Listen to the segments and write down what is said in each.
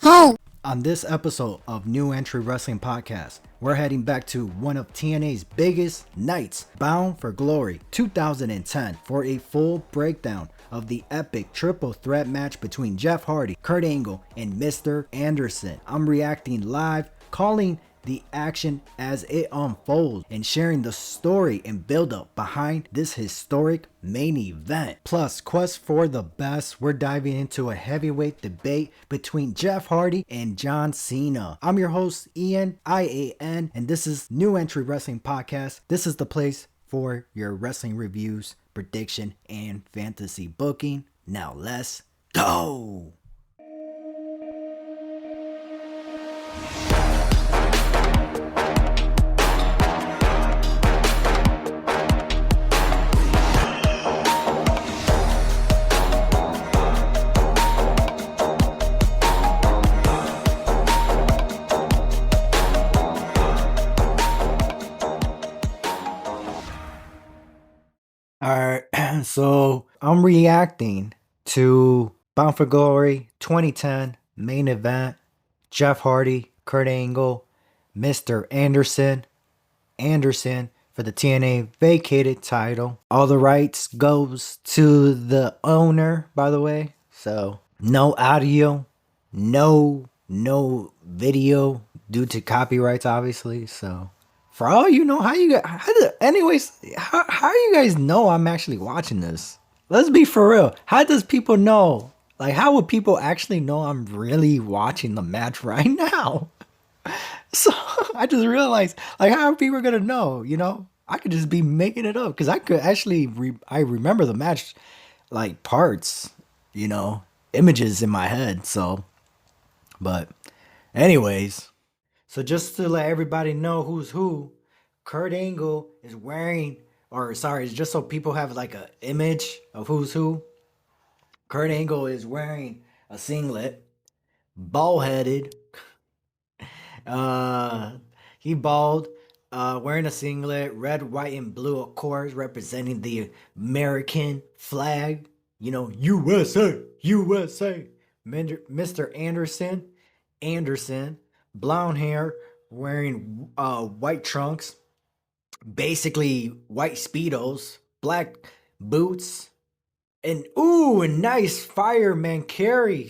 Hey! On this episode of New Entry Wrestling Podcast, we're heading back to one of TNA's biggest nights, Bound for Glory 2010, for a full breakdown of the epic triple threat match between Jeff Hardy, Kurt Angle, and Mr. Anderson. I'm reacting live, calling the action as it unfolds, and sharing the story and build-up behind this historic main event. Plus, quest for the best, we're diving into a heavyweight debate between Jeff Hardy and John Cena. I'm your host, Ian, IAN, and this is New Entry Wrestling Podcast. This is the place for your wrestling reviews, prediction, and fantasy booking. Now let's go! Alright, so I'm reacting to Bound for Glory 2010 main event. Jeff Hardy, Kurt Angle, Mr. Anderson for the TNA vacated title. All the rights goes to the owner, by the way. So no audio, no video due to copyrights, obviously. So for all you know, how you guys know I'm actually watching this? Let's be for real. How does people know? Like, how would people actually know I'm really watching the match right now? So I just realized, like, how are people gonna know? You know, I could just be making it up because I could actually I remember the match, like parts, you know, images in my head. So, but anyways. So just to let everybody know who's who, Kurt Angle is wearing, or sorry, just so people have like an image of who's who. Kurt Angle is wearing a singlet, bald-headed. He bald, wearing a singlet, red, white, and blue, of course, representing the American flag. You know, USA, USA. Mr. Anderson, blonde hair, wearing white trunks, basically white speedos, black boots, and ooh, a nice fireman carry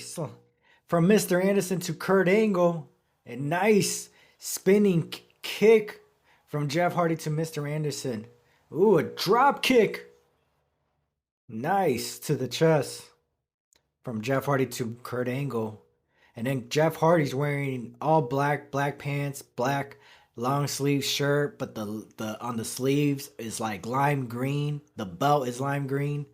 from Mr. Anderson to Kurt Angle. A nice spinning kick from Jeff Hardy to Mr. Anderson. Ooh, a drop kick. Nice to the chest from Jeff Hardy to Kurt Angle. And then Jeff Hardy's wearing all black pants, black long sleeve shirt, but the on the sleeves is like lime green. The belt is lime green.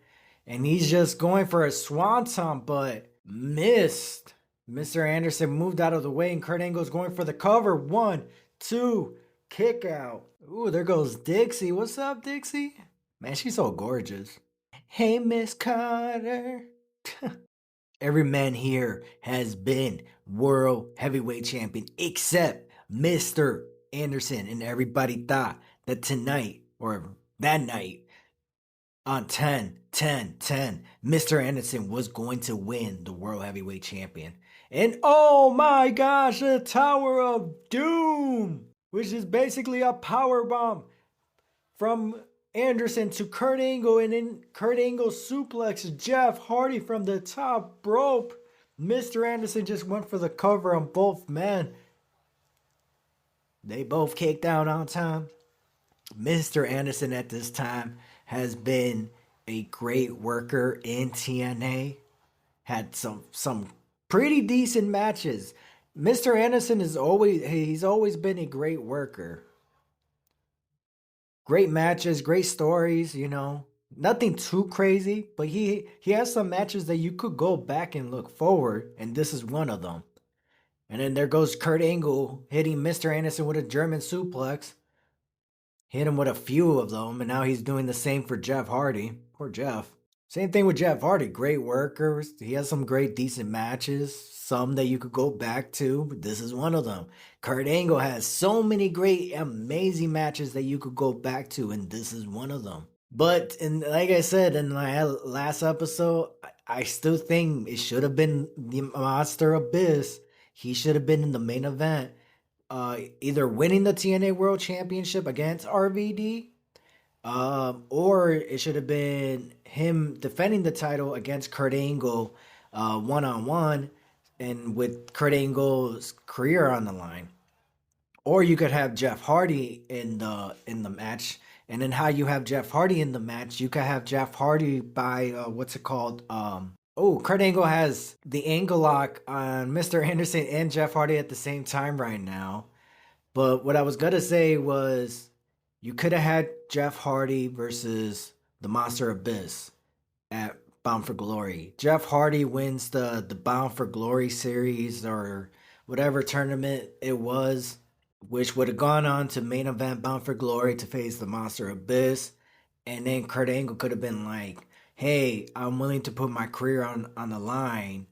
And he's just going for a swanton, but missed. Mr. Anderson moved out of the way, and Kurt Angle's going for the cover. 1, 2, kick out. Ooh, there goes Dixie. What's up, Dixie? Man, she's so gorgeous. Hey, Miss Carter. Every man here has been world heavyweight champion except Mr. Anderson. And everybody thought that tonight, or that night, on 10-10-10, Mr. Anderson was going to win the world heavyweight champion. And oh my gosh, the Tower of Doom, which is basically a power bomb from Anderson to Kurt Angle, and then Kurt Angle suplex Jeff Hardy from the top rope. Mr. Anderson just went for the cover on both men. They both kicked out on time. Mr. Anderson at this time has been a great worker in TNA. Had some pretty decent matches. Mr. Anderson he's always been a great worker. Great matches, great stories, you know. Nothing too crazy, but he has some matches that you could go back and look forward, and this is one of them. And then there goes Kurt Angle hitting Mr. Anderson with a German suplex. Hit him with a few of them, and now he's doing the same for Jeff Hardy. Poor Jeff. Same thing with Jeff Hardy. Great workers. He has some great, decent matches. Some that you could go back to, but this is one of them. Kurt Angle has so many great, amazing matches that you could go back to, and this is one of them. But like I said in my last episode, I still think it should have been the Monster Abyss. he should have been in the main event, either winning the TNA World Championship against RVD, or it should have been him defending the title against Kurt Angle, 1-on-1, and with Kurt Angle's career on the line. Or you could have Jeff Hardy in the match, and then how you have Jeff Hardy in the match, you could have Jeff Hardy by what's it called? Oh, Kurt Angle has the angle lock on Mr. Anderson and Jeff Hardy at the same time right now. But what I was gonna say was you could have had Jeff Hardy versus the Monster Abyss at Bound for Glory. Jeff Hardy wins the Bound for Glory series or whatever tournament it was, which would have gone on to main event Bound for Glory to face the Monster Abyss. And then Kurt Angle could have been like, hey, I'm willing to put my career on the line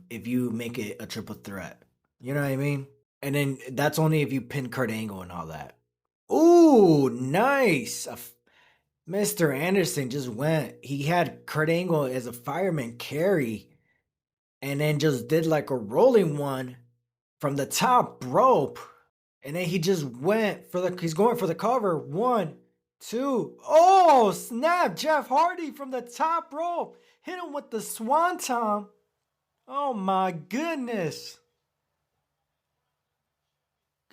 if you make it a triple threat. You know what I mean? And then that's only if you pin Kurt Angle and all that. Ooh, nice. Mr. Anderson just went. He had Kurt Angle as a fireman carry and then just did like a rolling one from the top rope. And then he just went for he's going for the cover. 1, 2. Oh, snap. Jeff Hardy from the top rope. Hit him with the swanton. Oh my goodness.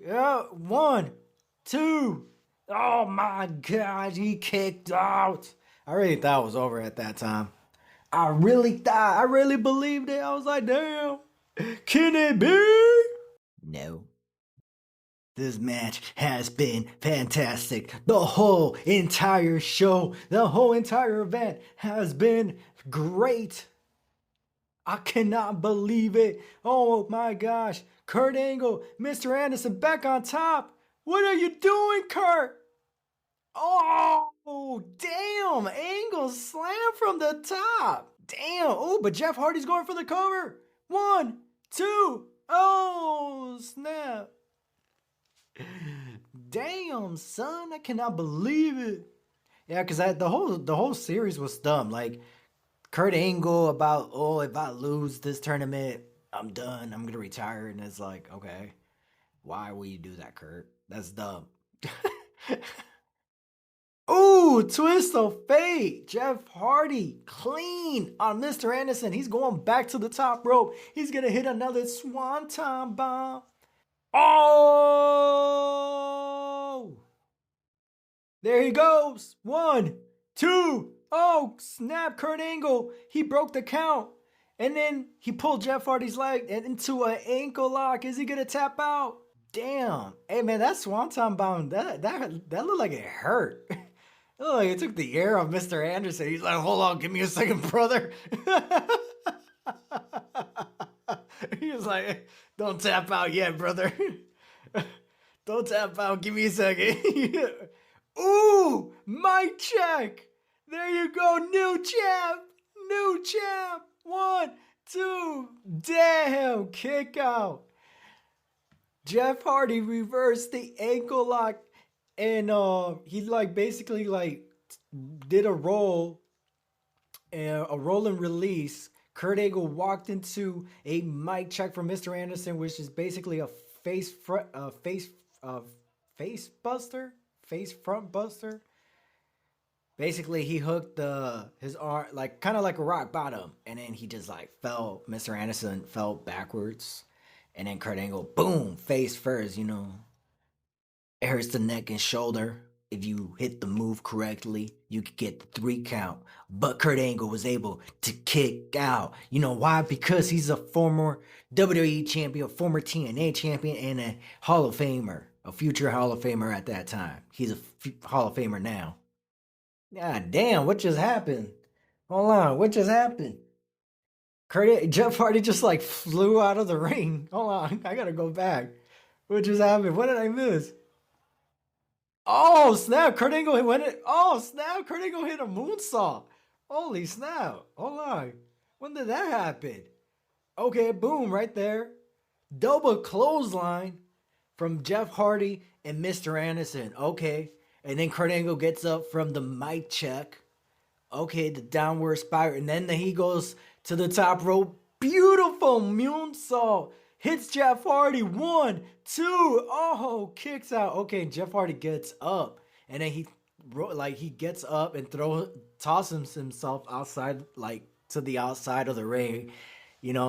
1, 2. Oh my God, he kicked out. I really thought it was over at that time. I really believed it. I was like, damn, can it be? No. This match has been fantastic. The whole entire show, the whole entire event has been great. I cannot believe it. Oh my gosh. Kurt Angle, Mr. Anderson back on top. What are you doing, Kurt? Oh, damn. Angle slam from the top. Damn. Oh, but Jeff Hardy's going for the cover. 1, 2. Oh, snap. Damn, son. I cannot believe it. Yeah, because the whole series was dumb. Like, Kurt Angle about, oh, if I lose this tournament, I'm done. I'm going to retire. And it's like, okay, why will you do that, Kurt? That's dumb. Ooh, twist of fate. Jeff Hardy clean on Mr. Anderson. He's going back to the top rope. He's going to hit another swanton bomb. Oh! There he goes. 1, 2. Oh, snap, Kurt Angle. He broke the count. And then he pulled Jeff Hardy's leg into an ankle lock. Is he going to tap out? Damn. Hey, man, that swanton bomb, that looked like it hurt. Oh, it took the air off Mr. Anderson. He's like, hold on, give me a second, brother. He was like, don't tap out yet, brother. Don't tap out, give me a second. Ooh, mic check. There you go, new champ. 1, 2. Damn, kick out. Jeff Hardy reversed the ankle lock. And he basically did a roll and release. Kurt Angle walked into a mic check from Mr. Anderson, which is basically a face front buster. Basically, he hooked his arm kind of like a rock bottom, and then he just fell. Mr. Anderson fell backwards, and then Kurt Angle, boom, face first, It hurts the neck and shoulder. If you hit the move correctly, you could get the 3 count. But Kurt Angle was able to kick out. You know why? Because he's a former WWE champion, a former TNA champion, and a Hall of Famer. A future Hall of Famer at that time. He's a Hall of Famer now. God damn, what just happened? Hold on, what just happened? Jeff Hardy just flew out of the ring. Hold on, I gotta go back. What just happened? What did I miss? Oh, snap. Kurt Angle hit a moonsault. Holy snap. Hold on. When did that happen? Okay, boom, right there. Double clothesline from Jeff Hardy and Mr. Anderson. Okay. And then Kurt Angle gets up from the mic check. Okay, the downward spiral. And then he goes to the top rope. Beautiful moonsault. Hits Jeff Hardy. 1, 2. Oh, kicks out. Okay, Jeff Hardy gets up. And then he gets up and tosses himself outside, like to the outside of the ring.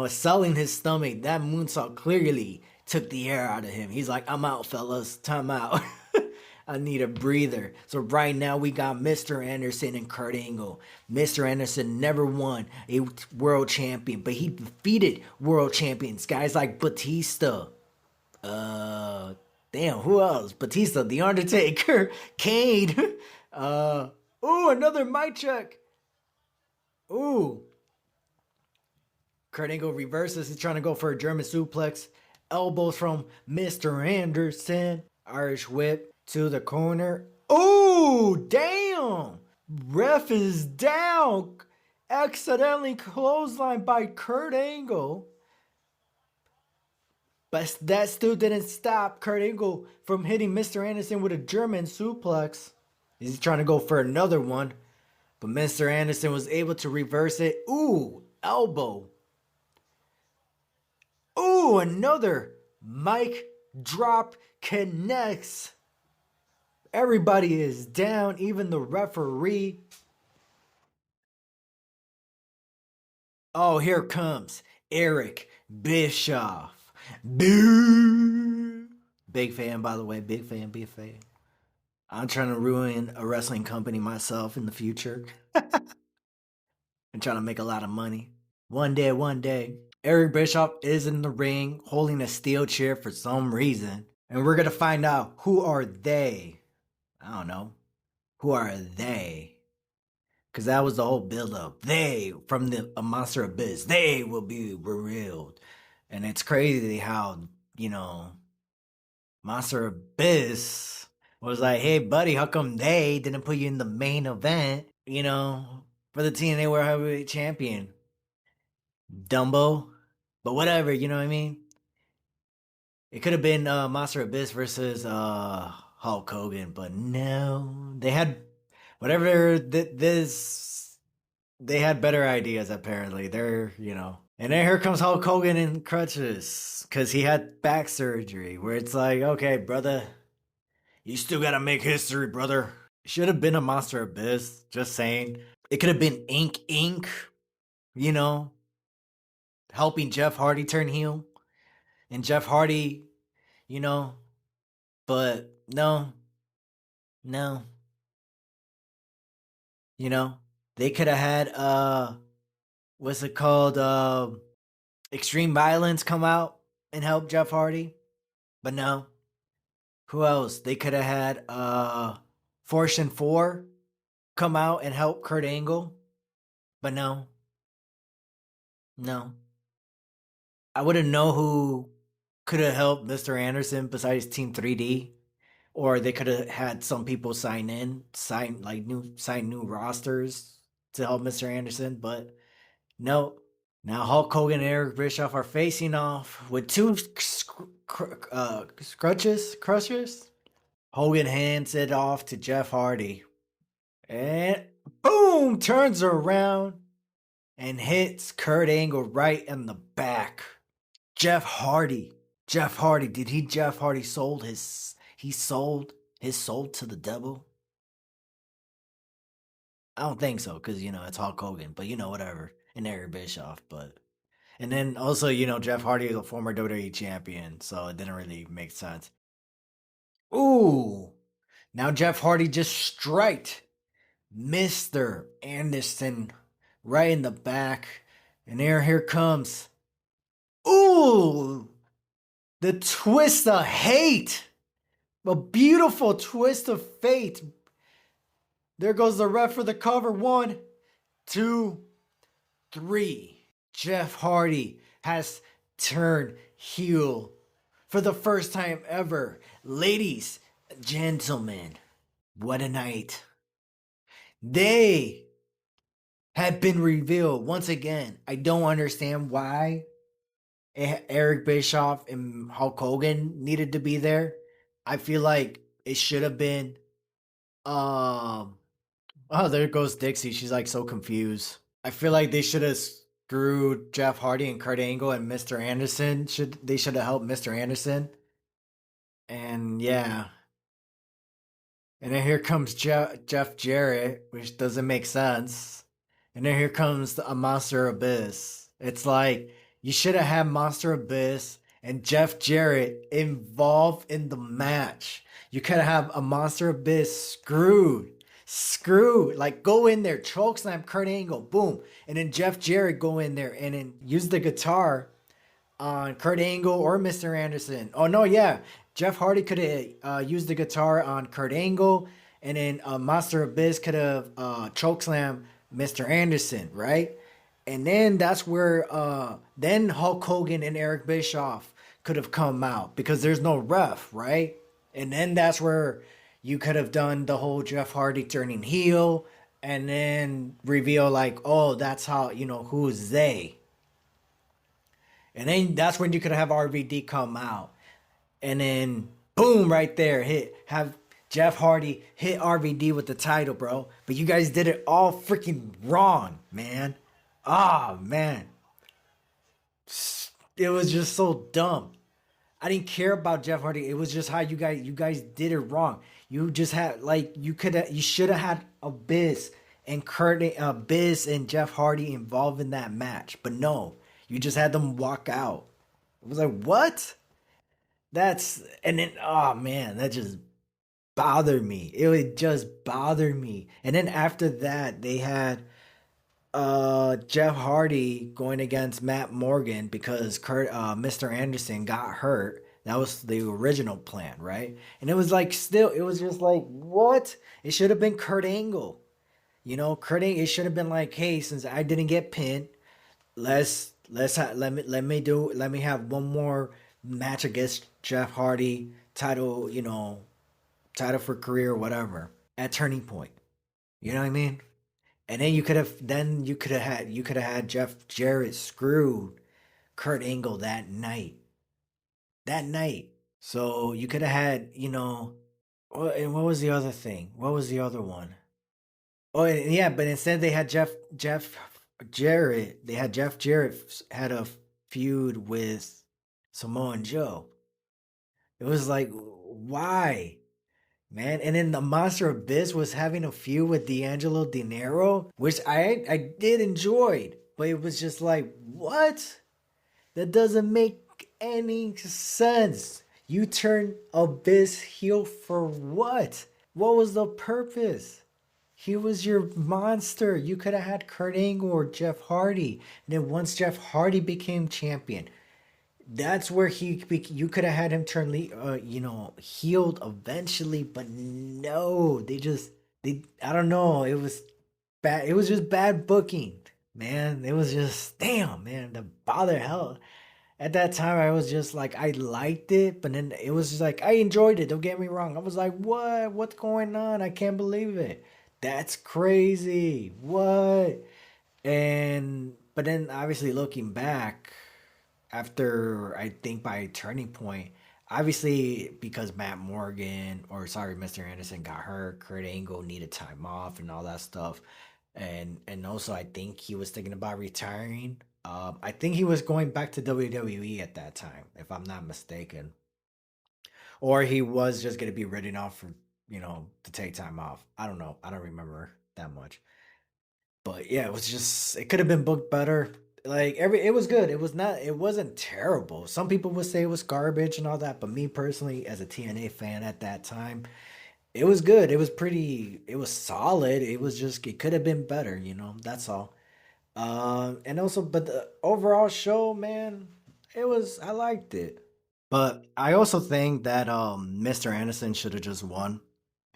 Selling his stomach. That moonsault clearly took the air out of him. He's like, I'm out, fellas. Time out. I need a breather. So right now we got Mr. Anderson and Kurt Angle. Mr. Anderson never won a world champion, but he defeated world champions. Guys like Batista. Damn, who else? Batista, The Undertaker, Kane. Another mic check. Ooh. Kurt Angle reverses. He's trying to go for a German suplex. Elbows from Mr. Anderson. Irish whip to the corner. Oh, damn. Ref is down. Accidentally clotheslined by Kurt Angle. But that still didn't stop Kurt Angle from hitting Mr. Anderson with a German suplex. He's trying to go for another one. But Mr. Anderson was able to reverse it. Ooh, elbow. Ooh, another mic drop connects. Everybody is down, even the referee. Oh, here comes Eric Bischoff. Boo! Big fan, by the way. Big fan, big fan. I'm trying to ruin a wrestling company myself in the future. I'm trying to make a lot of money. One day, one day. Eric Bischoff is in the ring holding a steel chair for some reason. And we're going to find out who are they. I don't know. Who are they? Because that was the whole buildup. They, from the Monster Abyss, they will be revealed. And it's crazy how, Monster Abyss was like, hey, buddy, how come they didn't put you in the main event, for the TNA World Heavyweight Champion? Dumbo. But whatever, you know what I mean? It could have been Monster Abyss versus Hulk Hogan, but no. They had whatever this they had better ideas apparently. And then here comes Hulk Hogan in crutches cuz he had back surgery where it's like, "Okay, brother, you still got to make history, brother." It should have been a Monster Abyss, just saying. It could have been Inc, you know, helping Jeff Hardy turn heel. And Jeff Hardy, you know, but no, no. You know, they could have had what's it called? Extreme Violence come out and help Jeff Hardy. But no. Who else? They could have had Force and 4 come out and help Kurt Angle. But no. No. I wouldn't know who could have helped Mr. Anderson besides Team 3D. Or they could have had some people sign new rosters to help Mr. Anderson, but no. Now Hulk Hogan and Eric Bischoff are facing off with two crushers. Hogan hands it off to Jeff Hardy, and boom, turns around and hits Kurt Angle right in the back. Jeff Hardy, did Jeff Hardy sold his soul to the devil? I don't think so, because it's Hulk Hogan, but whatever. And Eric Bischoff, and then also, Jeff Hardy is a former WWE champion, so it didn't really make sense. Ooh. Now Jeff Hardy just striked Mr. Anderson right in the back. And here comes. Ooh. The twist of hate. A beautiful twist of fate. There goes the ref for the cover. 1, 2, 3. Jeff Hardy has turned heel for the first time ever. Ladies, gentlemen, what a night. They have been revealed once again. I don't understand why Eric Bischoff and Hulk Hogan needed to be there. I feel like it should have been oh, there goes Dixie. She's like so confused. I feel like they should have screwed Jeff Hardy and Kurt Angle and Mr. Anderson. Should have helped Mr. Anderson. And yeah, and then here comes Jeff Jarrett, which doesn't make sense. And then here comes a Monster Abyss. It's like you should have had Monster Abyss and Jeff Jarrett involved in the match. You could have a Monster Abyss screwed. Like go in there, chokeslam Kurt Angle, boom, and then Jeff Jarrett go in there and then use the guitar on Kurt Angle or Mr. Anderson. Oh no, yeah, Jeff Hardy could have used the guitar on Kurt Angle, and then Monster Abyss could have chokeslam Mr. Anderson, right? And then that's where then Hulk Hogan and Eric Bischoff could have come out because there's no ref, right? And then that's where you could have done the whole Jeff Hardy turning heel, and then reveal like, oh, that's how who's they, and then that's when you could have RVD come out. And then boom, right there, have Jeff Hardy hit RVD with the title, bro. But you guys did it all freaking wrong, man. Ah, man. It was just so dumb. I didn't care about Jeff Hardy. It was just how you guys did it wrong. You just had like you should have had Abyss and Abyss and Jeff Hardy involved in that match. But no, you just had them walk out. It was like, what? And then oh man, that just bothered me. It would just bother me. And then after that, they had Jeff Hardy going against Matt Morgan because Mr. Anderson got hurt. That was the original plan, right? And it was like still, it was just like, what? It should have been Kurt Angle. It should have been like, hey, since I didn't get pinned, let me have one more match against Jeff Hardy, title for career or whatever at Turning Point. You know what I mean? And then you could have had Jeff Jarrett screwed Kurt Angle that night. That night. So you could have had, and what was the other thing? What was the other one? Oh, and yeah, but instead they had Jeff Jarrett. They had Jeff Jarrett had a feud with Samoa Joe. It was like, why, man? And then the Monster Abyss was having a feud with D'Angelo Dinero, which I did enjoy, but it was just like, what? That doesn't make any sense. You turn Abyss heel for what? What was the purpose? He was your monster. You could have had Kurt Angle or Jeff Hardy. And then once Jeff Hardy became champion, that's where you could have had him turn healed eventually, but no, they I don't know, it was bad. It was just bad booking, man. It was just damn, man, the bother hell. At that time I was just like, I liked it, but then it was just like I enjoyed it, don't get me wrong. I was like, what's going on? I can't believe it. That's crazy. What? And but then obviously looking back, after I think by turning point, obviously because Matt Morgan or sorry, Mr. Anderson got hurt, Kurt Angle needed time off and all that stuff. And also I think he was thinking about retiring. I think he was going back to WWE at that time, if I'm not mistaken. Or he was just gonna be written off for, to take time off. I don't know. I don't remember that much. But yeah, it could have been booked better. Like it was good. It wasn't terrible. Some people would say it was garbage and all that, but me personally, as a TNA fan at that time, it was good. It was solid. It could have been better, that's all. And also, but the overall show, man, I liked it. But I also think that Mr. Anderson should have just won.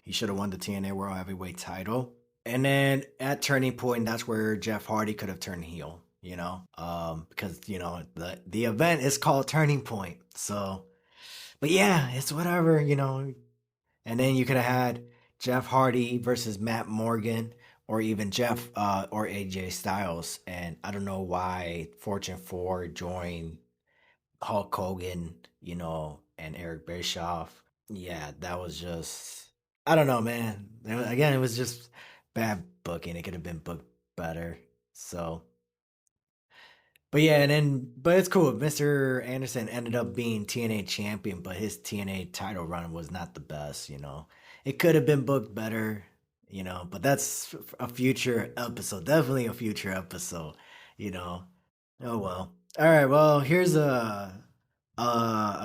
He should have won the TNA World Heavyweight title. And then at Turning Point, that's where Jeff Hardy could have turned heel, because the event is called Turning Point. So, but yeah, it's whatever. And then you could have had Jeff Hardy versus Matt Morgan, or even Jeff or AJ Styles. And I don't know why Fortune 4 joined Hulk Hogan, and Eric Bischoff. Yeah, that was just I don't know, man. Again, it was just bad booking. It could have been booked better. So But yeah, but it's cool. Mr. Anderson ended up being TNA champion, but his TNA title run was not the best, you know. It could have been booked better, you know, but that's a future episode. Definitely a future episode, you know. Oh well. All right, well, here's a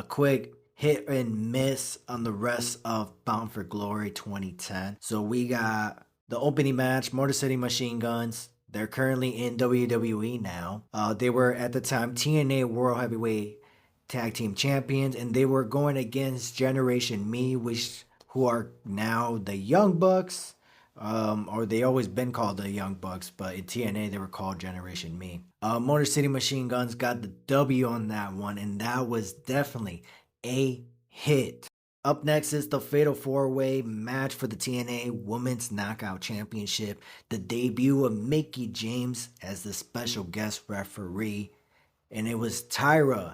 quick hit and miss on the rest of Bound for Glory 2010. So we got the opening match, Motor City Machine Guns. They're currently in WWE now. They were at the time TNA World Heavyweight Tag Team Champions, and they were going against Generation Me, which who are now the Young Bucks, or they always been called the Young Bucks, but in TNA they were called Generation Me. Motor City Machine Guns got the W on that one, and that was definitely a hit. Up next is the Fatal 4-Way match for the TNA Women's Knockout Championship. The debut of Mickie James as the special guest referee. And it was Tyra,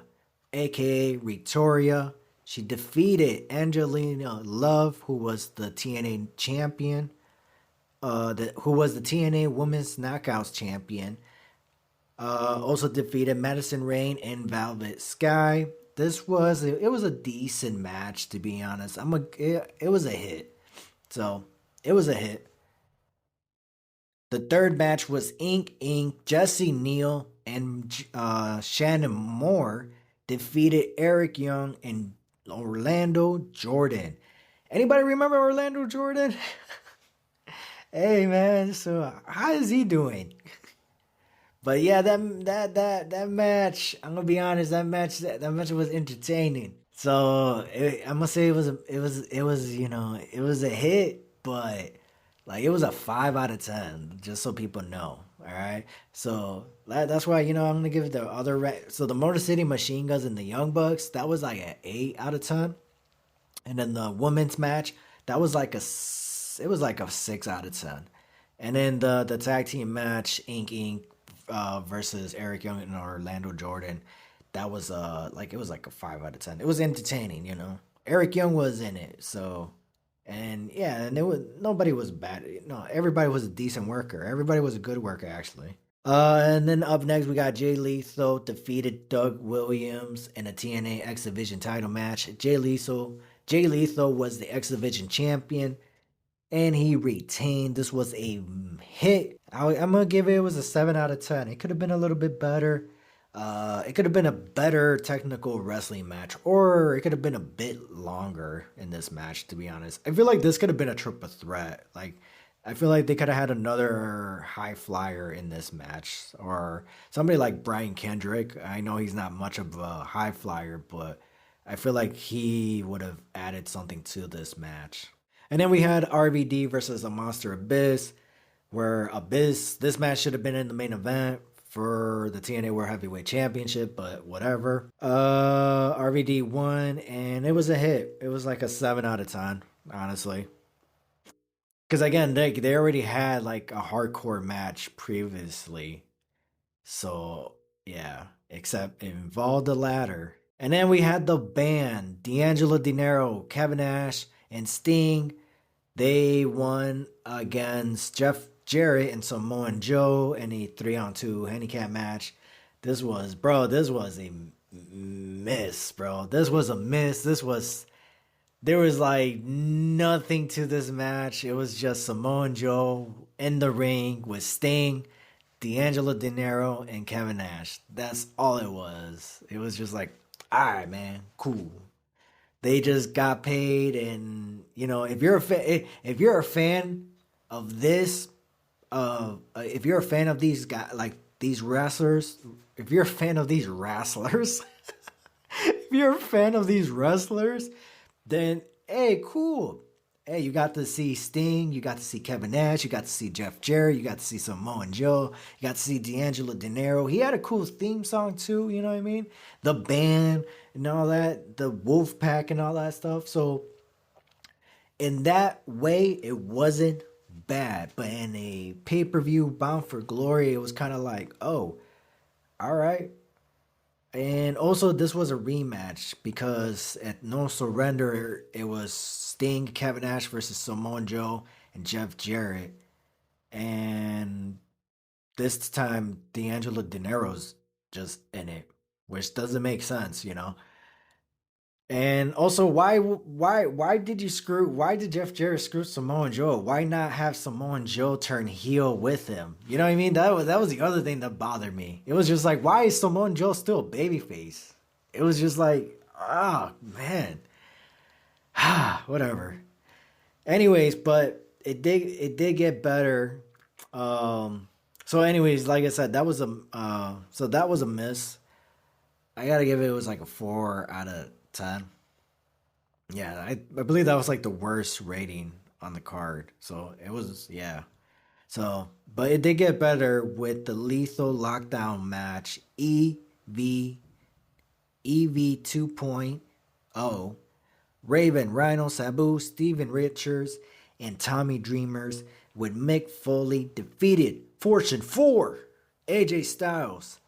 aka Victoria. She defeated Angelina Love, who was the TNA champion, who was the TNA Women's Knockouts champion. Also defeated Madison Rain and Velvet Sky. It was a decent match, to be honest. It was a hit. So it was a hit. The third match was Ink Inc. Jesse Neal and Shannon Moore defeated Eric Young and Orlando Jordan. Anybody remember Orlando Jordan? Hey man, so how is he doing? But yeah, that match. I'm gonna be honest. That match was entertaining. So I'm gonna say it was it was a hit, but like it was a 5 out of 10. Just so people know. All right. So that's why I'm gonna give it the other. So the Motor City Machine Guns and the Young Bucks, that was like an 8 out of 10. And then the women's match, that was like it was like a 6 out of 10. And then the tag team match, Ink Inc. Versus Eric Young and Orlando Jordan, that was like it was like a 5 out of 10. It was entertaining, you know. Eric Young was in it, so and yeah, and it was nobody was bad. No, everybody was a decent worker. Everybody was a good worker actually. And then up next we got Jay Lethal defeated Doug Williams in a TNA X Division title match. Jay Lethal was the X Division champion, and he retained. This was a hit. I'm gonna give it was a 7 out of 10. It could have been a little bit better. It could have been a better technical wrestling match, or it could have been a bit longer in this match. To be honest, I feel like this could have been a triple threat. Like, I feel like they could have had another high flyer in this match, or somebody like Brian Kendrick. I know he's not much of a high flyer, but I feel like he would have added something to this match. And then we had RVD versus a Monster Abyss, where this match should have been in the main event for the TNA World Heavyweight Championship, but whatever. RVD won, and it was a hit. It was like a 7 out of 10, honestly. Because again, they already had like a hardcore match previously, so yeah. Except it involved the ladder. And then we had the band, D'Angelo Dinero, Kevin Nash, and Sting. They won against Jeff Jarrett and Samoa Joe in a 3-on-2 handicap match. This was a miss, bro. This was a miss. There was like nothing to this match. It was just Samoa Joe in the ring with Sting, D'Angelo Dinero, and Kevin Nash. That's all it was. It was just like, all right, man, cool. They just got paid, and if you're a fan of this, if you're a fan of these guys, like these wrestlers, if you're a fan of these wrestlers, if you're a fan of these wrestlers, then hey, cool. Hey, you got to see Sting, you got to see Kevin Nash, you got to see Jeff Jarrett, you got to see Samoa Joe, you got to see D'Angelo Dinero. He had a cool theme song too, you know what I mean? The band and all that, the Wolf Pack and all that stuff. So in that way, it wasn't bad. But in a pay-per-view Bound for Glory, it was kind of like, oh, all right. And also, this was a rematch because at No Surrender, it was Sting, Kevin Nash versus Samoa Joe and Jeff Jarrett. And this time, D'Angelo Dinero's just in it, which doesn't make sense, you know. And also, why did Jeff Jarrett screw Samoa Joe? Why not have Samoa Joe turn heel with him? You know what I mean? That was the other thing that bothered me. It was just like, why is Samoa Joe still a babyface? It was just like, oh man, whatever. Anyways, but it did get better. Um, so anyways, like I said, that was a miss. I gotta give it was like a 4 out of 10. Yeah, I believe that was like the worst rating on the card. So it was, yeah. So, but it did get better with the Lethal Lockdown match EV 2.0. Raven, Rhino, Sabu, Steven Richards, and Tommy Dreamers with Mick Foley defeated Fortune 4, AJ Styles,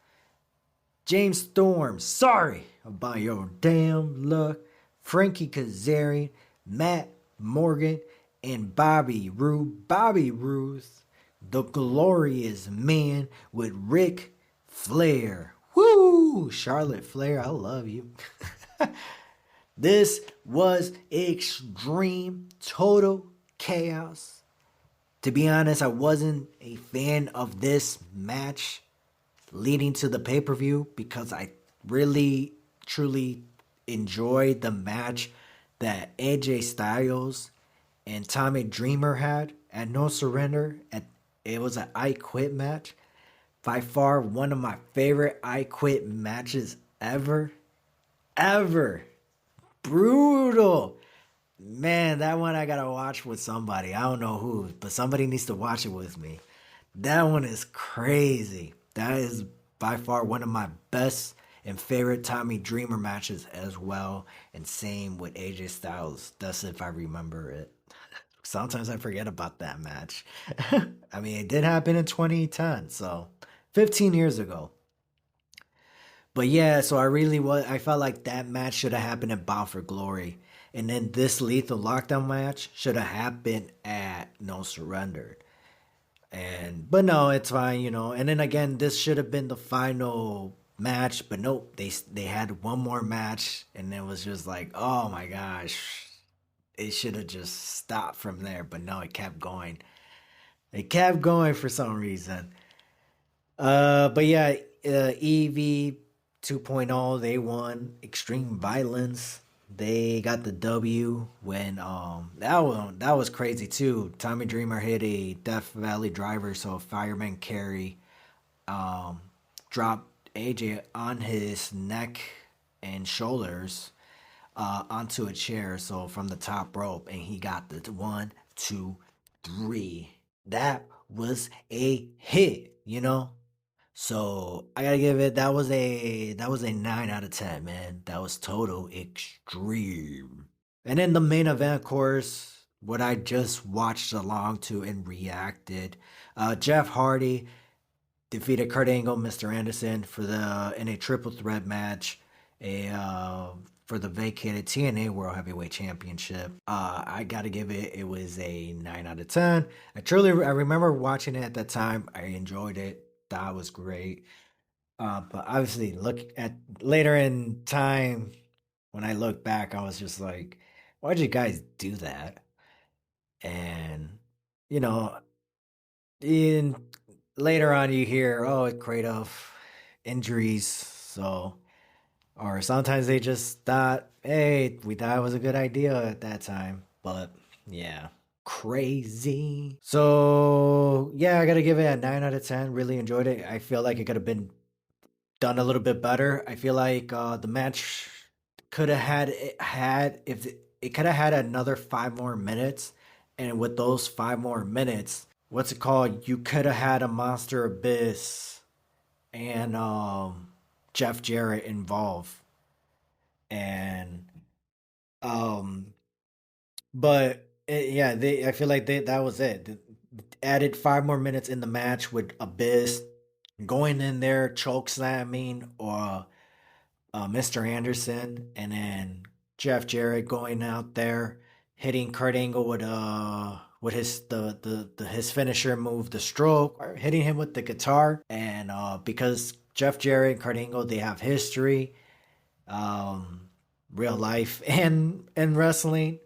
James Storm, sorry about your damn luck, Frankie Kazarian, Matt Morgan, and Bobby Roode, the glorious man with Ric Flair. Woo! Charlotte Flair, I love you. This was extreme, total chaos. To be honest, I wasn't a fan of this match leading to the pay-per-view because I really truly enjoyed the match that AJ Styles and Tommy Dreamer had at No Surrender. It was an I Quit match. By far one of my favorite I Quit matches ever. Ever. Brutal. Man, that one I gotta watch with somebody. I don't know who, but somebody needs to watch it with me. That one is crazy. That is by far one of my best and favorite Tommy Dreamer matches as well. And same with AJ Styles. That's if I remember it. Sometimes I forget about that match. I mean, it did happen in 2010, so 15 years ago. But yeah, so I felt like that match should have happened at Bound for Glory. And then this Lethal Lockdown match should have happened at No Surrender. But no, it's fine, you know. And then again, this should have been the final match, but nope, they had one more match, and it was just like, oh my gosh, it should have just stopped from there. But no, it kept going. It kept going for some reason. But yeah, EV 2.0, they won Extreme Violence. They got the W when that was crazy too. Tommy Dreamer hit a Death Valley driver, so fireman carry um dropped AJ on his neck and shoulders onto a chair, so from the top rope, and he got the 1, 2, 3. That was a hit, you know. So I gotta give it. That was a 9 out of 10, man. That was total extreme. And then the main event, of course, what I just watched along to and reacted. Jeff Hardy defeated Kurt Angle, Mr. Anderson for the in a triple threat match, a for the vacated TNA World Heavyweight Championship. I gotta give it. It was a 9 out of 10. I remember watching it at that time. I enjoyed it. That was great. But obviously, look at later in time when I look back, I was just like, why'd you guys do that? And you know, in later on you hear, oh, it create of injuries, so or sometimes they just thought, hey, we thought it was a good idea at that time. But yeah. Crazy. So yeah, I gotta give it a 9 out of 10. Really enjoyed it. I feel like it could have been done a little bit better. I feel like the match could have had it had if it could have had another 5 more minutes, and with those 5 more minutes, what's it called? You could have had a Monster Abyss and Jeff Jarrett involved, and um, but yeah, I feel like that was it. Added 5 more minutes in the match with Abyss going in there choke slamming or Mr. Anderson, and then Jeff Jarrett going out there hitting Kurt Angle with his finisher move, the stroke, or hitting him with the guitar, and because Jeff Jarrett and Kurt Angle, they have history, um, real life and wrestling.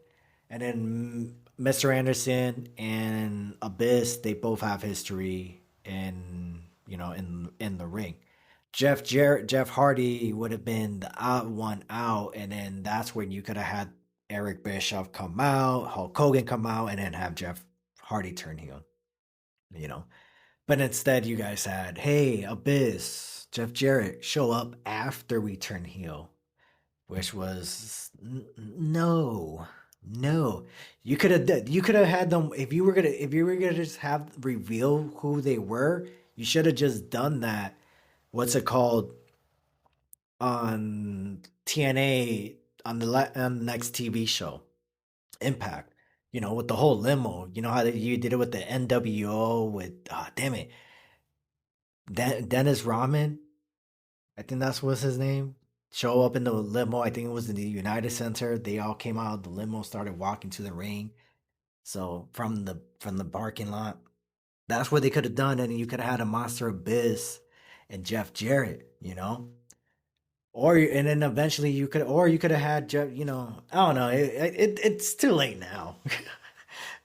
And then Mr. Anderson and Abyss, they both have history in in the ring. Jeff Hardy would have been the odd one out, and then that's when you could have had Eric Bischoff come out, Hulk Hogan come out, and then have Jeff Hardy turn heel. You know, but instead you guys had, hey, Abyss, Jeff Jarrett show up after we turn heel, which was no, no. You could have had them if you were gonna just have reveal who they were. You should have just done that. What's it called on TNA on the next TV show, Impact. With the whole limo. You know how you did it with the NWO with damn it, Dennis Rodman. I think that's what's his name. Show up in the limo. I think it was in the United Center. They all came out of the limo, started walking to the ring. So from the parking lot, that's what they could have done, and you could have had a Monster Abyss and Jeff Jarrett. And then eventually you could have had Jeff. I don't know. It's too late now.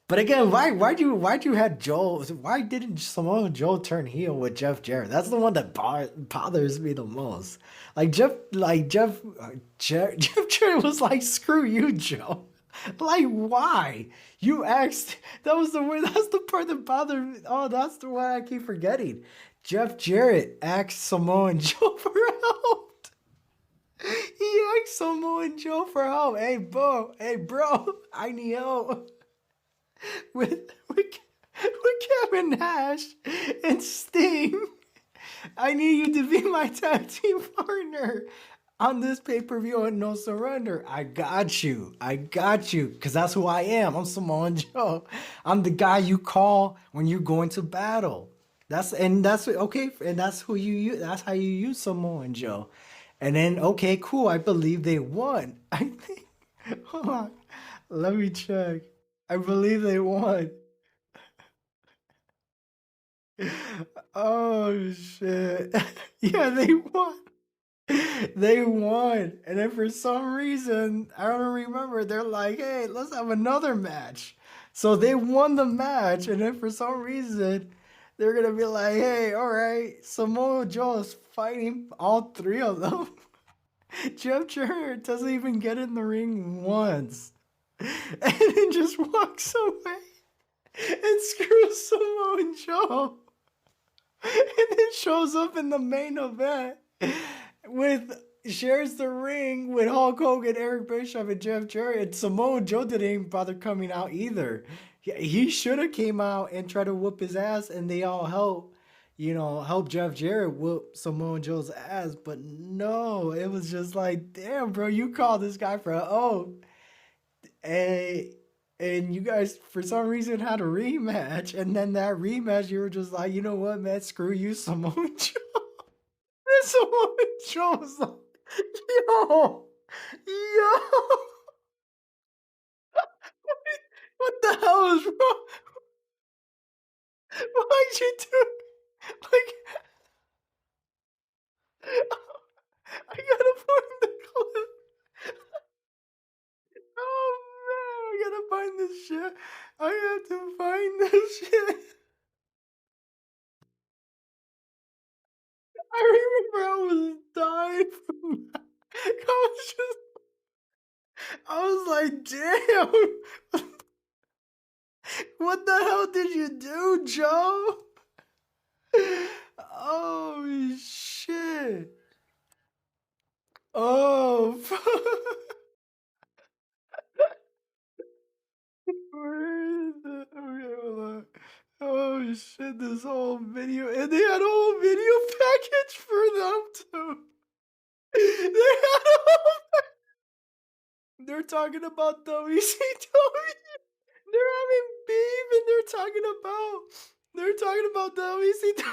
But again, why'd you had Joel? Why didn't Samoa Joe turn heel with Jeff Jarrett? That's the one that bothers me the most. Jeff Jarrett was like, "Screw you, Joe." Like, why? You asked. That was the word. That's the part that bothered me. Oh, that's the one I keep forgetting. Jeff Jarrett asked Samoa Joe for help. He asked Samoa Joe for help. Hey, bro, I need help with Kevin Nash and Sting. I need you to be my tag team partner on this pay-per-view and No Surrender. I got you. I got you. Because that's who I am. I'm Samoan Joe. I'm the guy you call when you're going to battle. That's okay, and that's who you use. That's how you use Samoan Joe. And then okay, cool. I believe they won. I think. Hold on. Let me check. I believe they won. Oh shit. Yeah, they won. They won. And then for some reason, I don't remember, they're like, hey, let's have another match. So they won the match, and then for some reason, they're gonna be like, hey, all right, Samoa Joe is fighting all three of them. Jeff Jarrett doesn't even get in the ring once. And then just walks away and screws Samoa Joe. And then shows up in the main event with shares the ring with Hulk Hogan, Eric Bischoff, and Jeff Jarrett. And Samoa Joe didn't even bother coming out either. He should have came out and tried to whoop his ass, and they all help Jeff Jarrett whoop Samoa Joe's ass. But no, it was just like, damn, bro, you called this guy for an oath, and you guys for some reason had a rematch, and then that rematch you were just like, you know what, man, screw you, Samoa Joe. And Samoa Joe was like, yo, yo, what the hell is wrong? Why'd you do? Like, I gotta find the clip. Oh man, I gotta find this shit. I have to find this shit. I remember I was dying from that. I was like, damn, what the hell did you do, Joe? Oh shit. Oh, where is it? Okay, hold on. Oh shit, this whole video. And they had a whole video package for them too. They had a whole. They're talking about WCW. They're having beef and they're talking about WCW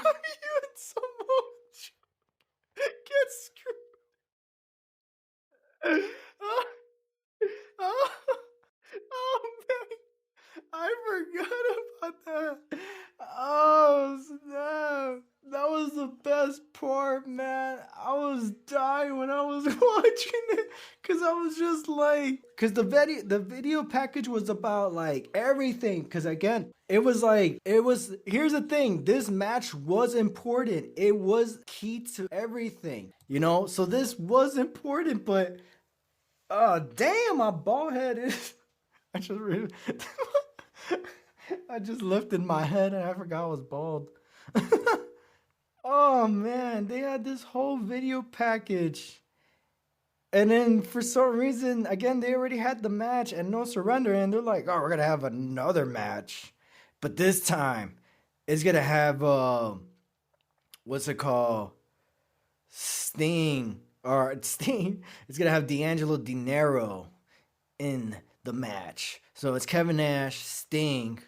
and someone gets screwed. Oh, oh, oh man, I forgot about that. Oh snap! That was the best part, man. die when I was watching it because I was just like, because the video package was about like everything. Because again, it was like it was. Here's the thing: this match was important. It was key to everything, you know. So this was important, but damn, my bald head is. I just really, I just lifted my head and I forgot I was bald. Oh man, they had this whole video package. And then for some reason, again, they already had the match and no surrender, and they're like, "Oh, we're gonna have another match, but this time it's gonna have what's it called? Sting or Sting. It's gonna have D'Angelo Dinero in the match. So it's Kevin Nash, Sting,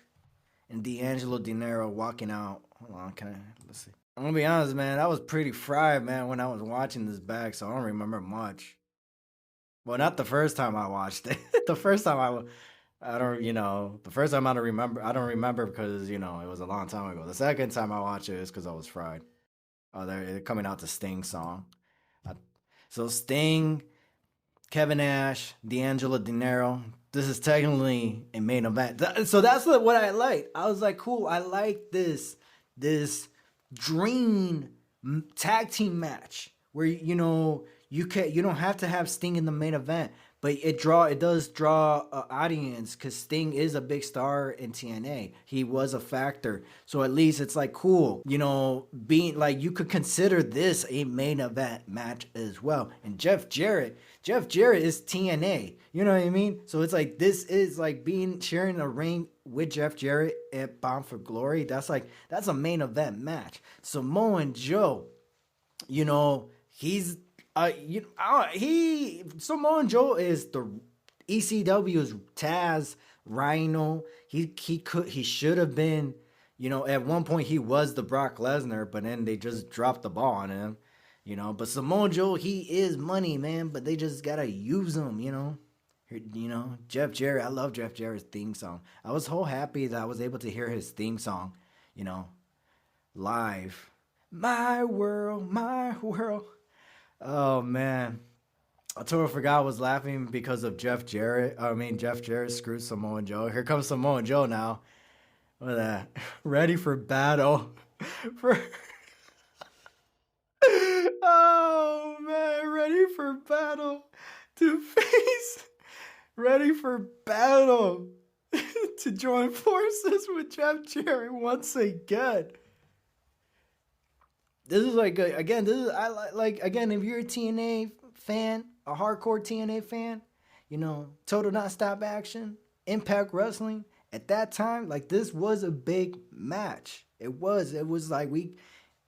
and D'Angelo Dinero walking out. Hold on, can I let's see. I'm gonna be honest, man. I was pretty fried, man, when I was watching this back, so I don't remember much. Well, not the first time I watched it. The first time I don't, the first time I don't remember. I don't remember because it was a long time ago. The second time I watched it is because I was fried. Oh, they're coming out the Sting song. Uh, So Sting, Kevin Nash, D'Angelo Dinero. This is technically a main event. So that's what I liked. I was like, cool. I like this dream tag team match where you don't have to have Sting in the main event, but it does draw an audience because Sting is a big star in TNA. He was a factor, so at least it's like cool, being like you could consider this a main event match as well. And Jeff Jarrett is TNA. You know what I mean? So it's like this is like being sharing a ring with Jeff Jarrett at Bound for Glory. That's a main event match. Samoa Joe, he's Samoa Joe is the ECW's Taz Rhino. He should have been, at one point he was the Brock Lesnar, but then they just dropped the ball on him, But Samoa Joe, he is money, man. But they just gotta use him, Jeff Jarrett, I love Jeff Jarrett's theme song. I was so happy that I was able to hear his theme song, live. My world, my world. Oh man, I totally forgot I was laughing because of Jeff Jarrett. I mean, Jeff Jarrett screwed Samoa Joe. Here comes Samoa Joe now. Look at that. Ready for battle. For oh man, ready for battle to face. Ready for battle to join forces with Jeff Jarrett once again. This is like again. This is I like again. If you're a TNA fan, a hardcore TNA fan, Total Nonstop Action, Impact Wrestling. At that time, like this was a big match. It was. It was like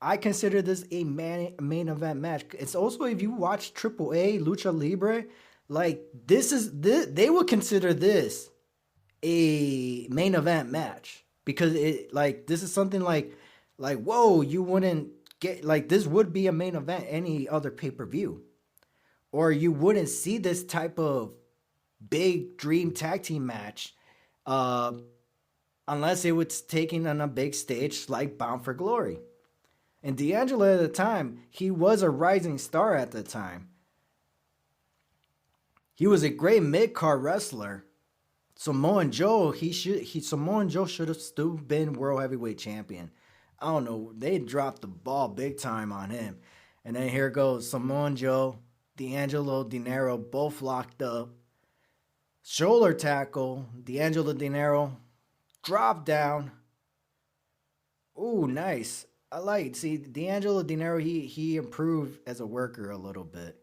I consider this a main event match. It's also if you watch AAA Lucha Libre, like they would consider this a main event match because this is something like whoa, you wouldn't get like this would be a main event any other pay-per-view, or you wouldn't see this type of big dream tag team match unless it was taken on a big stage like Bound for Glory. And D'Angelo at the time, he was a rising star at the time. He was a great mid-card wrestler. Samoa Joe should have still been World Heavyweight Champion. I don't know. They dropped the ball big time on him. And then here goes Samoa Joe, D'Angelo Dinero, both locked up. Shoulder tackle. D'Angelo Dinero drop down. Ooh, nice. See, D'Angelo Dinero, he improved as a worker a little bit.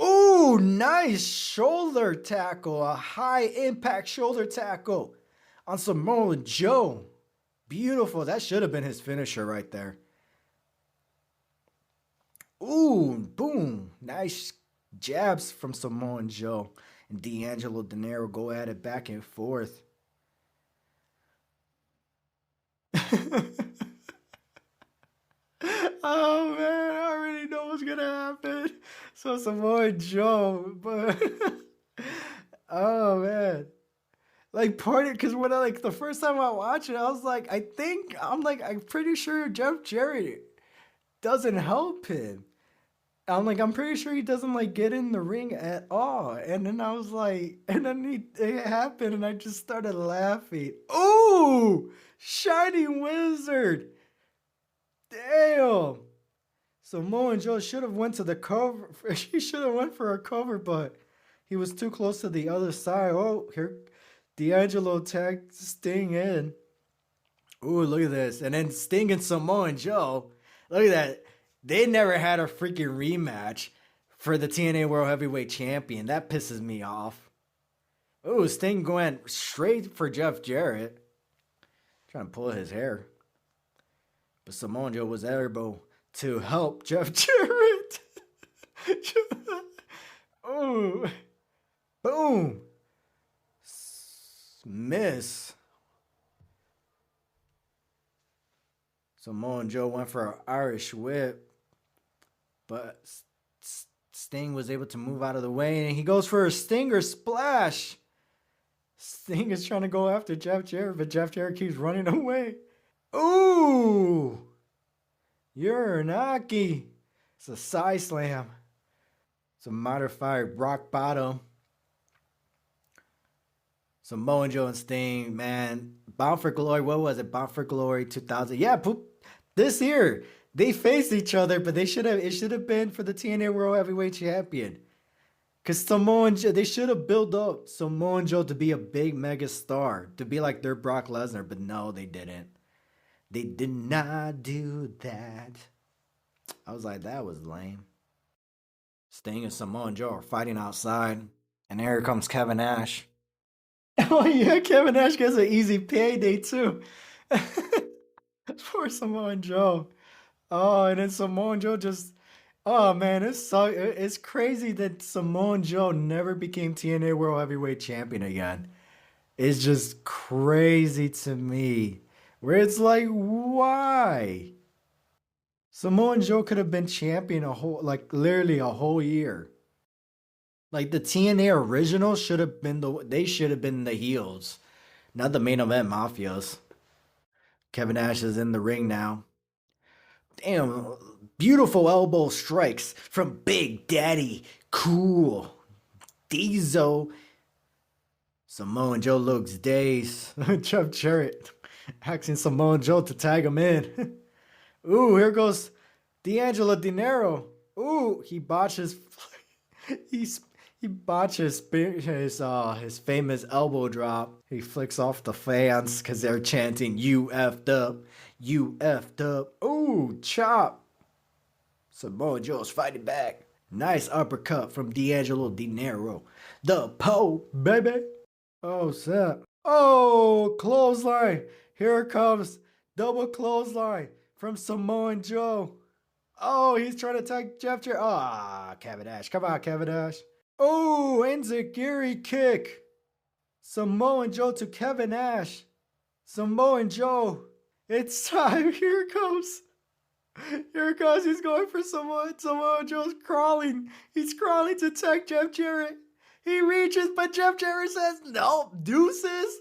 Ooh, nice shoulder tackle. A high impact shoulder tackle on Samoa Joe. Beautiful. That should have been his finisher right there. Ooh, boom. Nice jabs from Samoa Joe. And D'Angelo Dinero go at it back and forth. Oh man, I already know what's gonna happen. So Samoa Joe, but oh man, like part of because when the first time I watched it, I was like, I'm pretty sure Jeff Jarrett doesn't help him. I'm like, I'm pretty sure he doesn't like get in the ring at all. And then I was like, and then it happened, and I just started laughing. Ooh, Shining Wizard. Damn. Samoa Joe should have went to the cover. He should have went for a cover, but he was too close to the other side. Oh, here, D'Angelo tagged Sting in. Ooh, look at this. And then Sting and Samoa Joe. Look at that. They never had a freaking rematch for the TNA World Heavyweight Champion. That pisses me off. Ooh, Sting going straight for Jeff Jarrett. Trying to pull his hair. But Samoa Joe was able to help Jeff Jarrett. Ooh. Boom. Miss. Samoa Joe went for an Irish whip, but Sting was able to move out of the way, and he goes for a Stinger splash. Sting is trying to go after Jeff Jarrett, but Jeff Jarrett keeps running away. Ooh! Uranaki. It's a side slam. It's a modified rock bottom. Samoa Joe and Sting, man. Bound for Glory, what was it? Bound for Glory 2000. Yeah, this year. They faced each other, but it should have been for the TNA World Heavyweight Champion. Because Samoa Joe, they should have built up Samoa Joe to be a big mega star, to be like their Brock Lesnar, but no, they didn't. They did not do that. I was like, that was lame. Sting and Samoa Joe are fighting outside, and here comes Kevin Nash. Oh yeah, Kevin Nash gets an easy payday too. Poor Samoa Joe. Oh, and then Samoa Joe just. Oh man, it's crazy that Samoa Joe never became TNA World Heavyweight Champion again. It's just crazy to me. Where it's like, why? Samoa Joe could have been champion literally a whole year. Like the TNA original should have been they should have been the heels, not the main event mafias. Kevin Nash is in the ring now. Damn, beautiful elbow strikes from Big Daddy. Cool. Diesel. Samoa Joe looks dazed. Jeff Jarrett asking Samoa Joe to tag him in. Ooh, here goes D'Angelo Dinero. Ooh, he botches. He botches his famous elbow drop. He flicks off the fans because they're chanting "You effed up, you effed up." Ooh, chop. Samoa Joe's fighting back. Nice uppercut from D'Angelo Dinero. The Poe, baby. Oh, snap. Oh, clothesline. Here comes double clothesline from Samoa Joe. Oh, he's trying to attack Jeff Jarrett. Ah, Kevin Nash. Come on, Kevin Nash. Oh, enziguri kick. Samoa Joe to Kevin Nash. Samoa Joe. It's time. Here it comes. Here it goes. He's going for Samoa. Samoa Joe's crawling. He's crawling to attack Jeff Jarrett. He reaches, but Jeff Jarrett says, "No, deuces."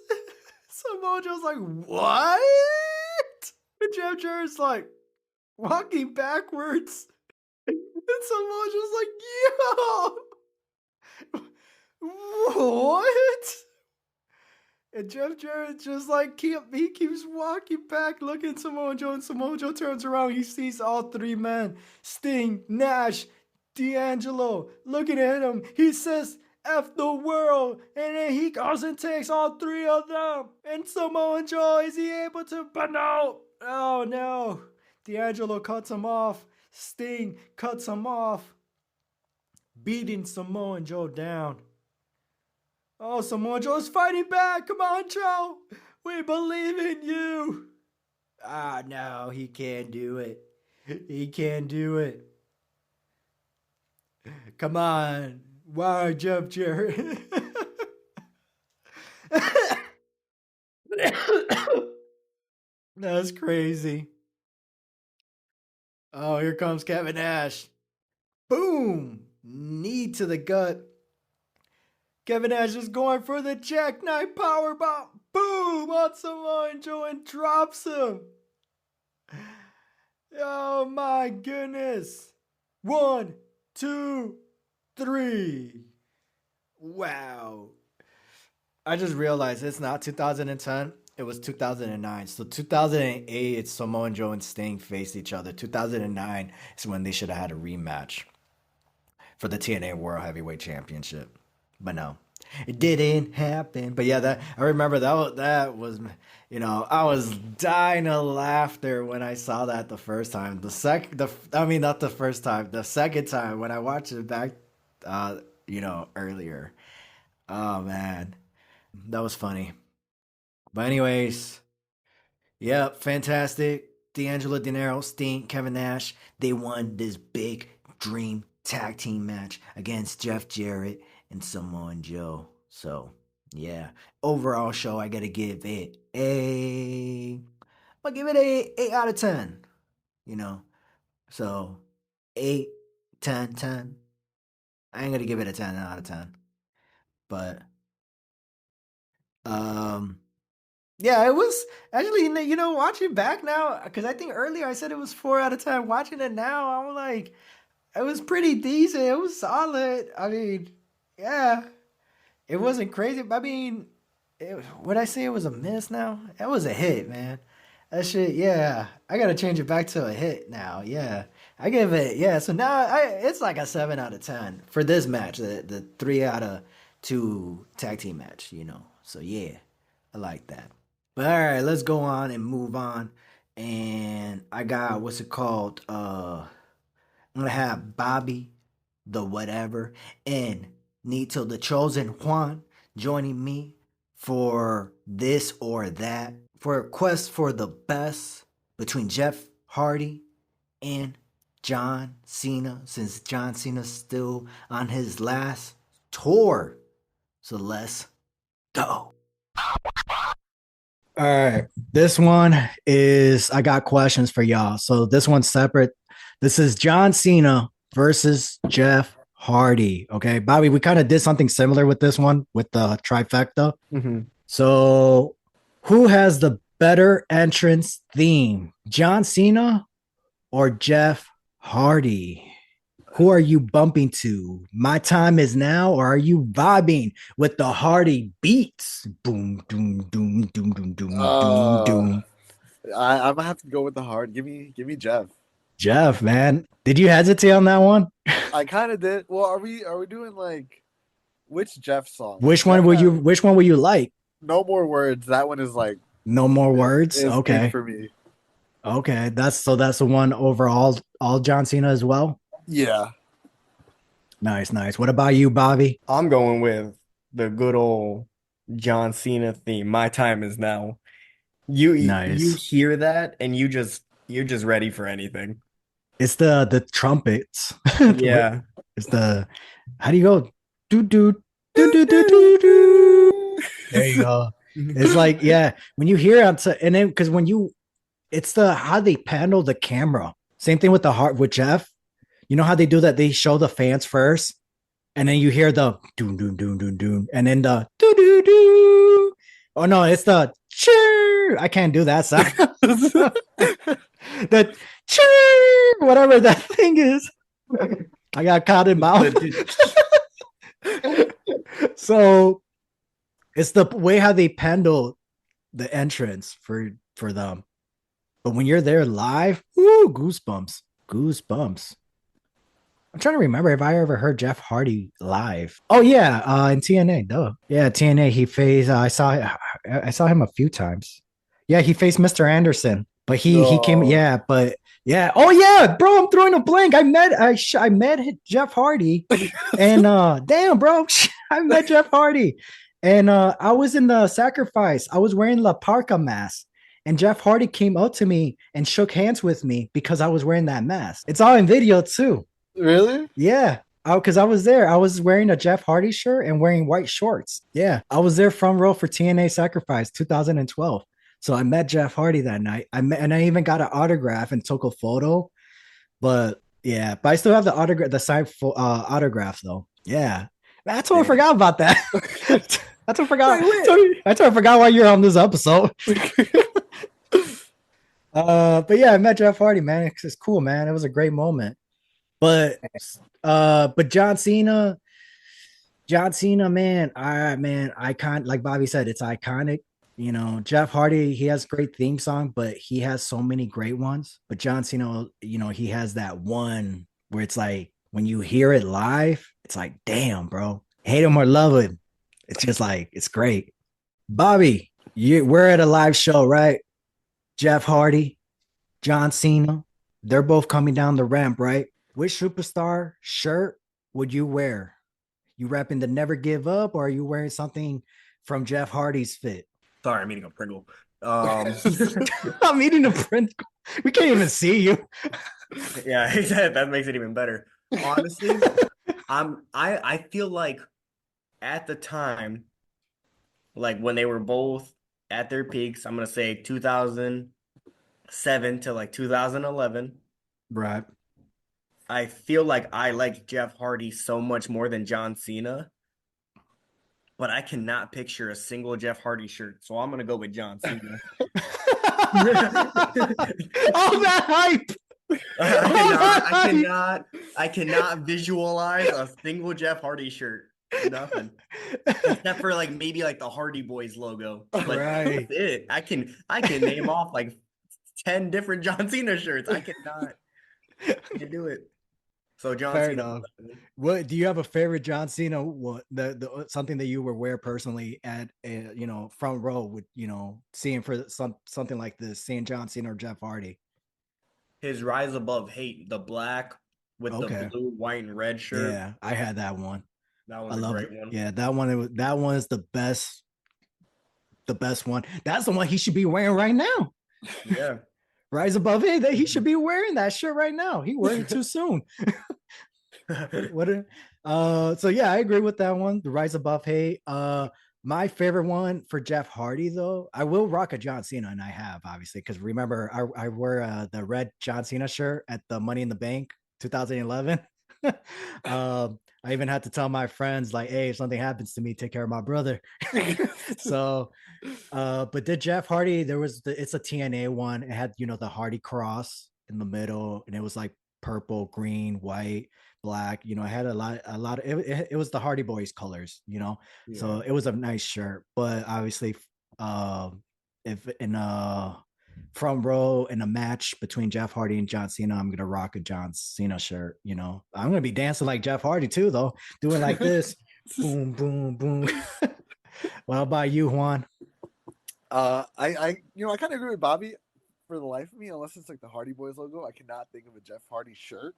Samoa Joe's like, "What?" And Jeff Jarrett's like, walking backwards. And Samoa Joe's like, "Yo, what?" And Jeff Jarrett just like he keeps walking back, looking at Samoa Joe, and Samoa Joe turns around. He sees all three men: Sting, Nash, D'Angelo, looking at him. He says, "F the world," and then he goes and takes all three of them. And Samoa Joe, is he able to? But no, oh no! D'Angelo cuts him off. Sting cuts him off, beating Samoa Joe down. Oh, Samoa Joe's fighting back. Come on, Joe. We believe in you. Ah, no, he can't do it. He can't do it. Come on. Why, Jeff Jarrett? That's crazy. Oh, here comes Kevin Nash. Boom. Knee to the gut. Kevin Nash is going for the jackknife powerbomb. Boom on Samoa Joe and drops him. Oh my goodness. 1, 2, 3. Wow. I just realized it's not 2010. It was 2009. So 2008, it's Samoa Joe and Sting faced each other. 2009 is when they should have had a rematch for the TNA World Heavyweight Championship. But no, it didn't happen. But yeah, that I remember that was I was dying of laughter when I saw that the first time. I mean not the first time, the second time when I watched it back, earlier. Oh man, that was funny. But anyways, yep, fantastic. D'Angelo Dinero, Sting, Kevin Nash, they won this big dream tag team match against Jeff Jarrett and Samoa Joe. So, yeah, overall show, I gotta give it I'll give it a 8 out of 10, you know. So, 8, 10, 10. I ain't gonna give it a 10 out of 10. But, um, yeah, it was actually, watching back now, because I think earlier I said it was 4 out of 10. Watching it now, I'm like, it was pretty decent. It was solid. I mean, yeah, it wasn't crazy. I mean, would I say it was a miss now? It was a hit, man. That shit, yeah. I gotta change it back to a hit now. Yeah, I give it. Yeah, so now it's like a 7 out of 10 for this match. The 3 out of 2 tag team match. So yeah, I like that. But all right, let's go on and move on. And I got what's it called? I'm gonna have Bobby, the whatever, and Nito, the chosen Juan, joining me for this or that, for a quest for the best between Jeff Hardy and John Cena, since John Cena's still on his last tour. So let's go. All right. This one is, I got questions for y'all. So this one's separate. This is John Cena versus Jeff Hardy. Okay. Bobby, we kind of did something similar with this one with the trifecta. Mm-hmm. So who has the better entrance theme, John Cena or Jeff Hardy? Who are you bumping to? My time is now, or are you vibing with the Hardy beats? Boom, doom, doom, doom, doom, doom, doom, doom. I'm gonna have to go with the hard. Give me Jeff. Jeff, man, did you hesitate on that one? I kind of did. Well, are we doing like which Jeff song? Which one Jeff will has you? Which one will you like? No More Words. That one is like No more words. is big Okay, for me. okay. That's the one overall. All John Cena as well. Yeah. Nice, nice. What about you, Bobby? I'm going with the good old John Cena theme. My time is now. You Nice. hear that and you're just ready for anything. It's the trumpets. Yeah. It's the how do you go? Do do do do do do do. There you go. It's like yeah, when you hear it, and then because it's the how they panel the camera. Same thing with the heart with Jeff. You know how they do that? They show the fans first, and then you hear the doom doom doom doom doom, and then the do do do. Oh no, it's the cheer. I can't do that sound. The cheer, whatever that thing is. I got caught in mouth. So it's the way how they handle the entrance for them. But when you're there live, ooh, goosebumps. Goosebumps. I'm trying to remember if I ever heard Jeff Hardy live. Oh yeah, in TNA, duh. Yeah, TNA. He faced. I saw him a few times. Yeah, he faced Mr. Anderson, but he came. Oh. Yeah, but yeah. Oh yeah, bro. I'm throwing a blank. I met Jeff Hardy, and damn, bro, I met Jeff Hardy, and I was in the sacrifice. I was wearing La Parka mask. And Jeff Hardy came up to me and shook hands with me because I was wearing that mask. It's all in video too. Really? Yeah. Because I was there. I was wearing a Jeff Hardy shirt and wearing white shorts. Yeah. I was there front row for TNA Sacrifice 2012. So I met Jeff Hardy that night. And I even got an autograph and took a photo. But yeah, but I still have the autograph, the signed autograph though. Yeah. I totally forgot about that. I totally forgot. I totally forgot why you're on this episode. But yeah, I met Jeff Hardy, man. It's cool, man. It was a great moment. But John Cena, man, icon. Like Bobby said, it's iconic. You know, Jeff Hardy, he has great theme song, but he has so many great ones. But John Cena, you know, he has that one where it's like when you hear it live, it's like, damn, bro, hate him or love him. It's just like it's great. Bobby, we're at a live show, right? Jeff Hardy, John Cena, they're both coming down the ramp, right? Which superstar shirt would you wear? You repping the Never Give Up, or are you wearing something from Jeff Hardy's fit? Sorry, I'm eating a Pringle. I'm eating a print. We can't even see you. Yeah, that makes it even better. Honestly, I feel like at the time, like when they were both at their peaks, I'm gonna say 2007 to like 2011. Right. I feel like I like Jeff Hardy so much more than John Cena, but I cannot picture a single Jeff Hardy shirt, so I'm gonna go with John Cena. All that hype. I All cannot, that I hype. cannot, I cannot visualize a single Jeff Hardy shirt. Nothing. Except for like maybe like the Hardy Boys logo. But that's Right. it. I can name off like 10 different John Cena shirts. I cannot can't do it. So John Fair Cena. enough. What do you have a favorite John Cena? What the something that you would wear personally at a, you know, front row with, you know, seeing for something like this, seeing John Cena or Jeff Hardy? His Rise Above Hate, the black with the Okay. blue, white, and red shirt. Yeah, I had that one. That I one's a love it. great one. Yeah, that one. That one is the best one. That's the one he should be wearing right now. Yeah. Rise above it. That he should be wearing that shirt right now. He wearing it too soon. What? So yeah, I agree with that one. The Rise Above Hate. My favorite one for Jeff Hardy though, I will rock a John Cena, and I have obviously because remember I wear the red John Cena shirt at the Money in the Bank 2011. I even had to tell my friends like, "Hey, if something happens to me, take care of my brother." So, but the Jeff Hardy, it's a TNA one. It had, you know, the Hardy cross in the middle, and it was like purple, green, white, black. You know, I had a lot of it was the Hardy Boys colors, you know. Yeah. So it was a nice shirt, but obviously, if in a front row in a match between Jeff Hardy and John Cena, I'm gonna rock a John Cena shirt. You know, I'm gonna be dancing like Jeff Hardy too, though, doing like this, boom, boom, boom. What about you, Juan? I kind of agree with Bobby. For the life of me, unless it's like the Hardy Boys logo, I cannot think of a Jeff Hardy shirt.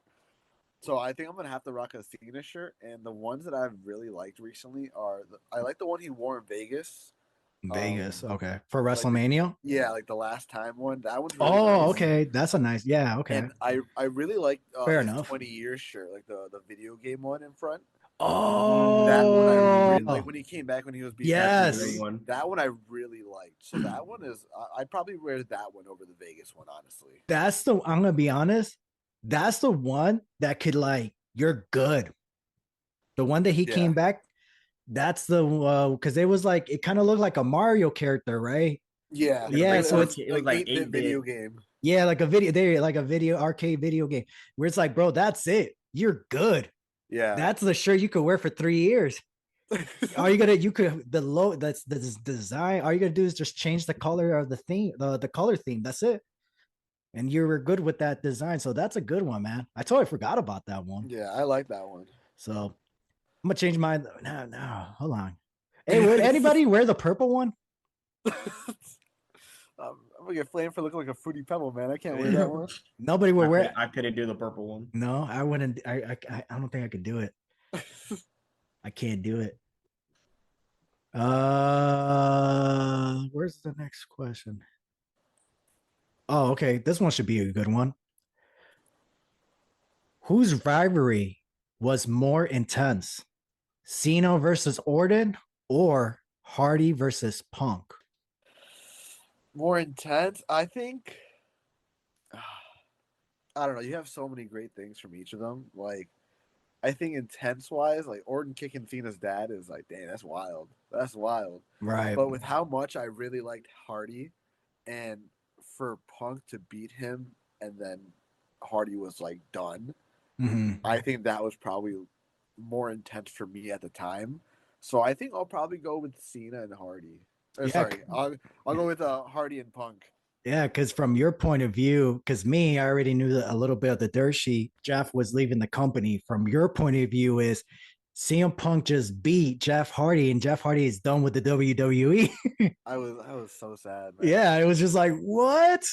So I think I'm gonna have to rock a Cena shirt. And the ones that I've really liked recently I like the one he wore in Vegas. Vegas, Um, okay, for like WrestleMania. yeah, like the last time one. That one's really Oh, nice. okay, that's a nice. Yeah, okay, And I really like fair his enough. 20 years shirt, like the video game one in front. That one I Oh, really like when he came back when he was beating up That's a the great yes, elite. one. That one I really liked. So that one is I'd probably wear that one over the Vegas one, honestly. that's the. I'm gonna be honest. That's the one that could like you're good. The one that he Yeah, came back. That's the because it was like it kind of looked like a Mario character, right? yeah. It was Yeah, like It so was it's it was like like 8-bit 8 video bit. game. yeah, like a video there, like a video arcade video game where it's like, bro, that's it. You're good. Yeah. That's the shirt you could wear for 3 years. All you gotta you could the low that's the design. All you gotta do is just change the color of the theme, the color theme. That's it. And you were good with that design. So that's a good one, man. I totally forgot about that one. Yeah, I like that one. So I'm gonna change mine. No, no, hold on. Hey, would anybody wear the purple one? I'm gonna get flamed for looking like a fruity pebble, man. I can't wear that one. Nobody would wear. I couldn't do the purple one. No, I wouldn't. I don't think I could do it. I can't do it. Where's the next question? Oh, okay. This one should be a good one. Whose rivalry was more intense? Cena versus Orton or Hardy versus Punk? More intense, I think. I don't know. You have so many great things from each of them. Like I think intense wise, like Orton kicking Cena's dad is like, dang, that's wild. That's wild. Right. But with how much I really liked Hardy, and for Punk to beat him, and then Hardy was like done. Mm-hmm. I think that was probably more intense for me at the time. So I think I'll probably go with Cena and Hardy. Or Yeah, sorry, I'll go with Hardy and Punk. yeah, because from your point of view, because me, I already knew a little bit of the dirt sheet. Jeff was leaving the company. From your point of view, is CM Punk just beat Jeff Hardy, and Jeff Hardy is done with the WWE. I was so sad, man. Yeah, it was just like what?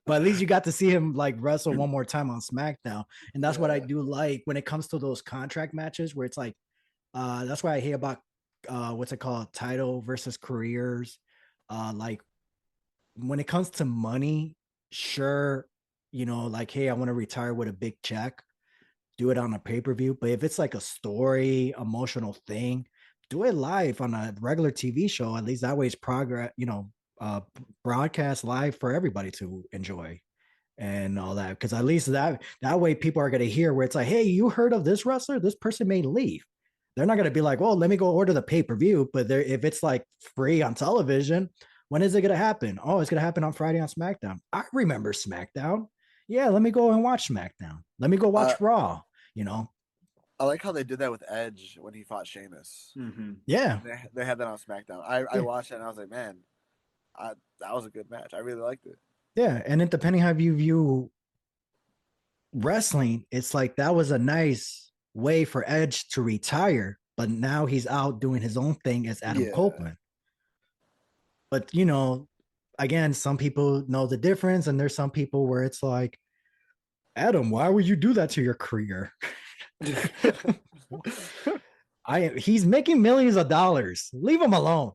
But at least you got to see him like wrestle one more time on SmackDown, and that's what I Yeah, do like when it comes to those contract matches where it's like, that's why I hate about what's it called, title versus careers. Like when it comes to money, sure, like, hey, I want to retire with a big check, do it on a pay per view. But if it's like a story, emotional thing, do it live on a regular TV show. At least that way it's progress, broadcast live for everybody to enjoy and all that. Because at least that way people are going to hear where it's like, hey, you heard of this wrestler? This person may leave. They're not going to be like, well, let me go order the pay per view. But if it's like free on television, when is it going to happen? Oh, it's going to happen on Friday on SmackDown. I remember SmackDown. Yeah, let me go and watch SmackDown. Let me go uh, watch Raw. You know, I like how they did that with Edge when he fought Sheamus. Mm-hmm. yeah, They had that on SmackDown. I yeah, watched it and I was like, man, that was a good match. I really liked it. yeah. And then depending how you view wrestling, it's like that was a nice way for Edge to retire, but now he's out doing his own thing as Adam Yeah. Copeland. But again, some people know the difference, and there's some people where it's like, Adam, why would you do that to your career? He's making millions of dollars. Leave him alone.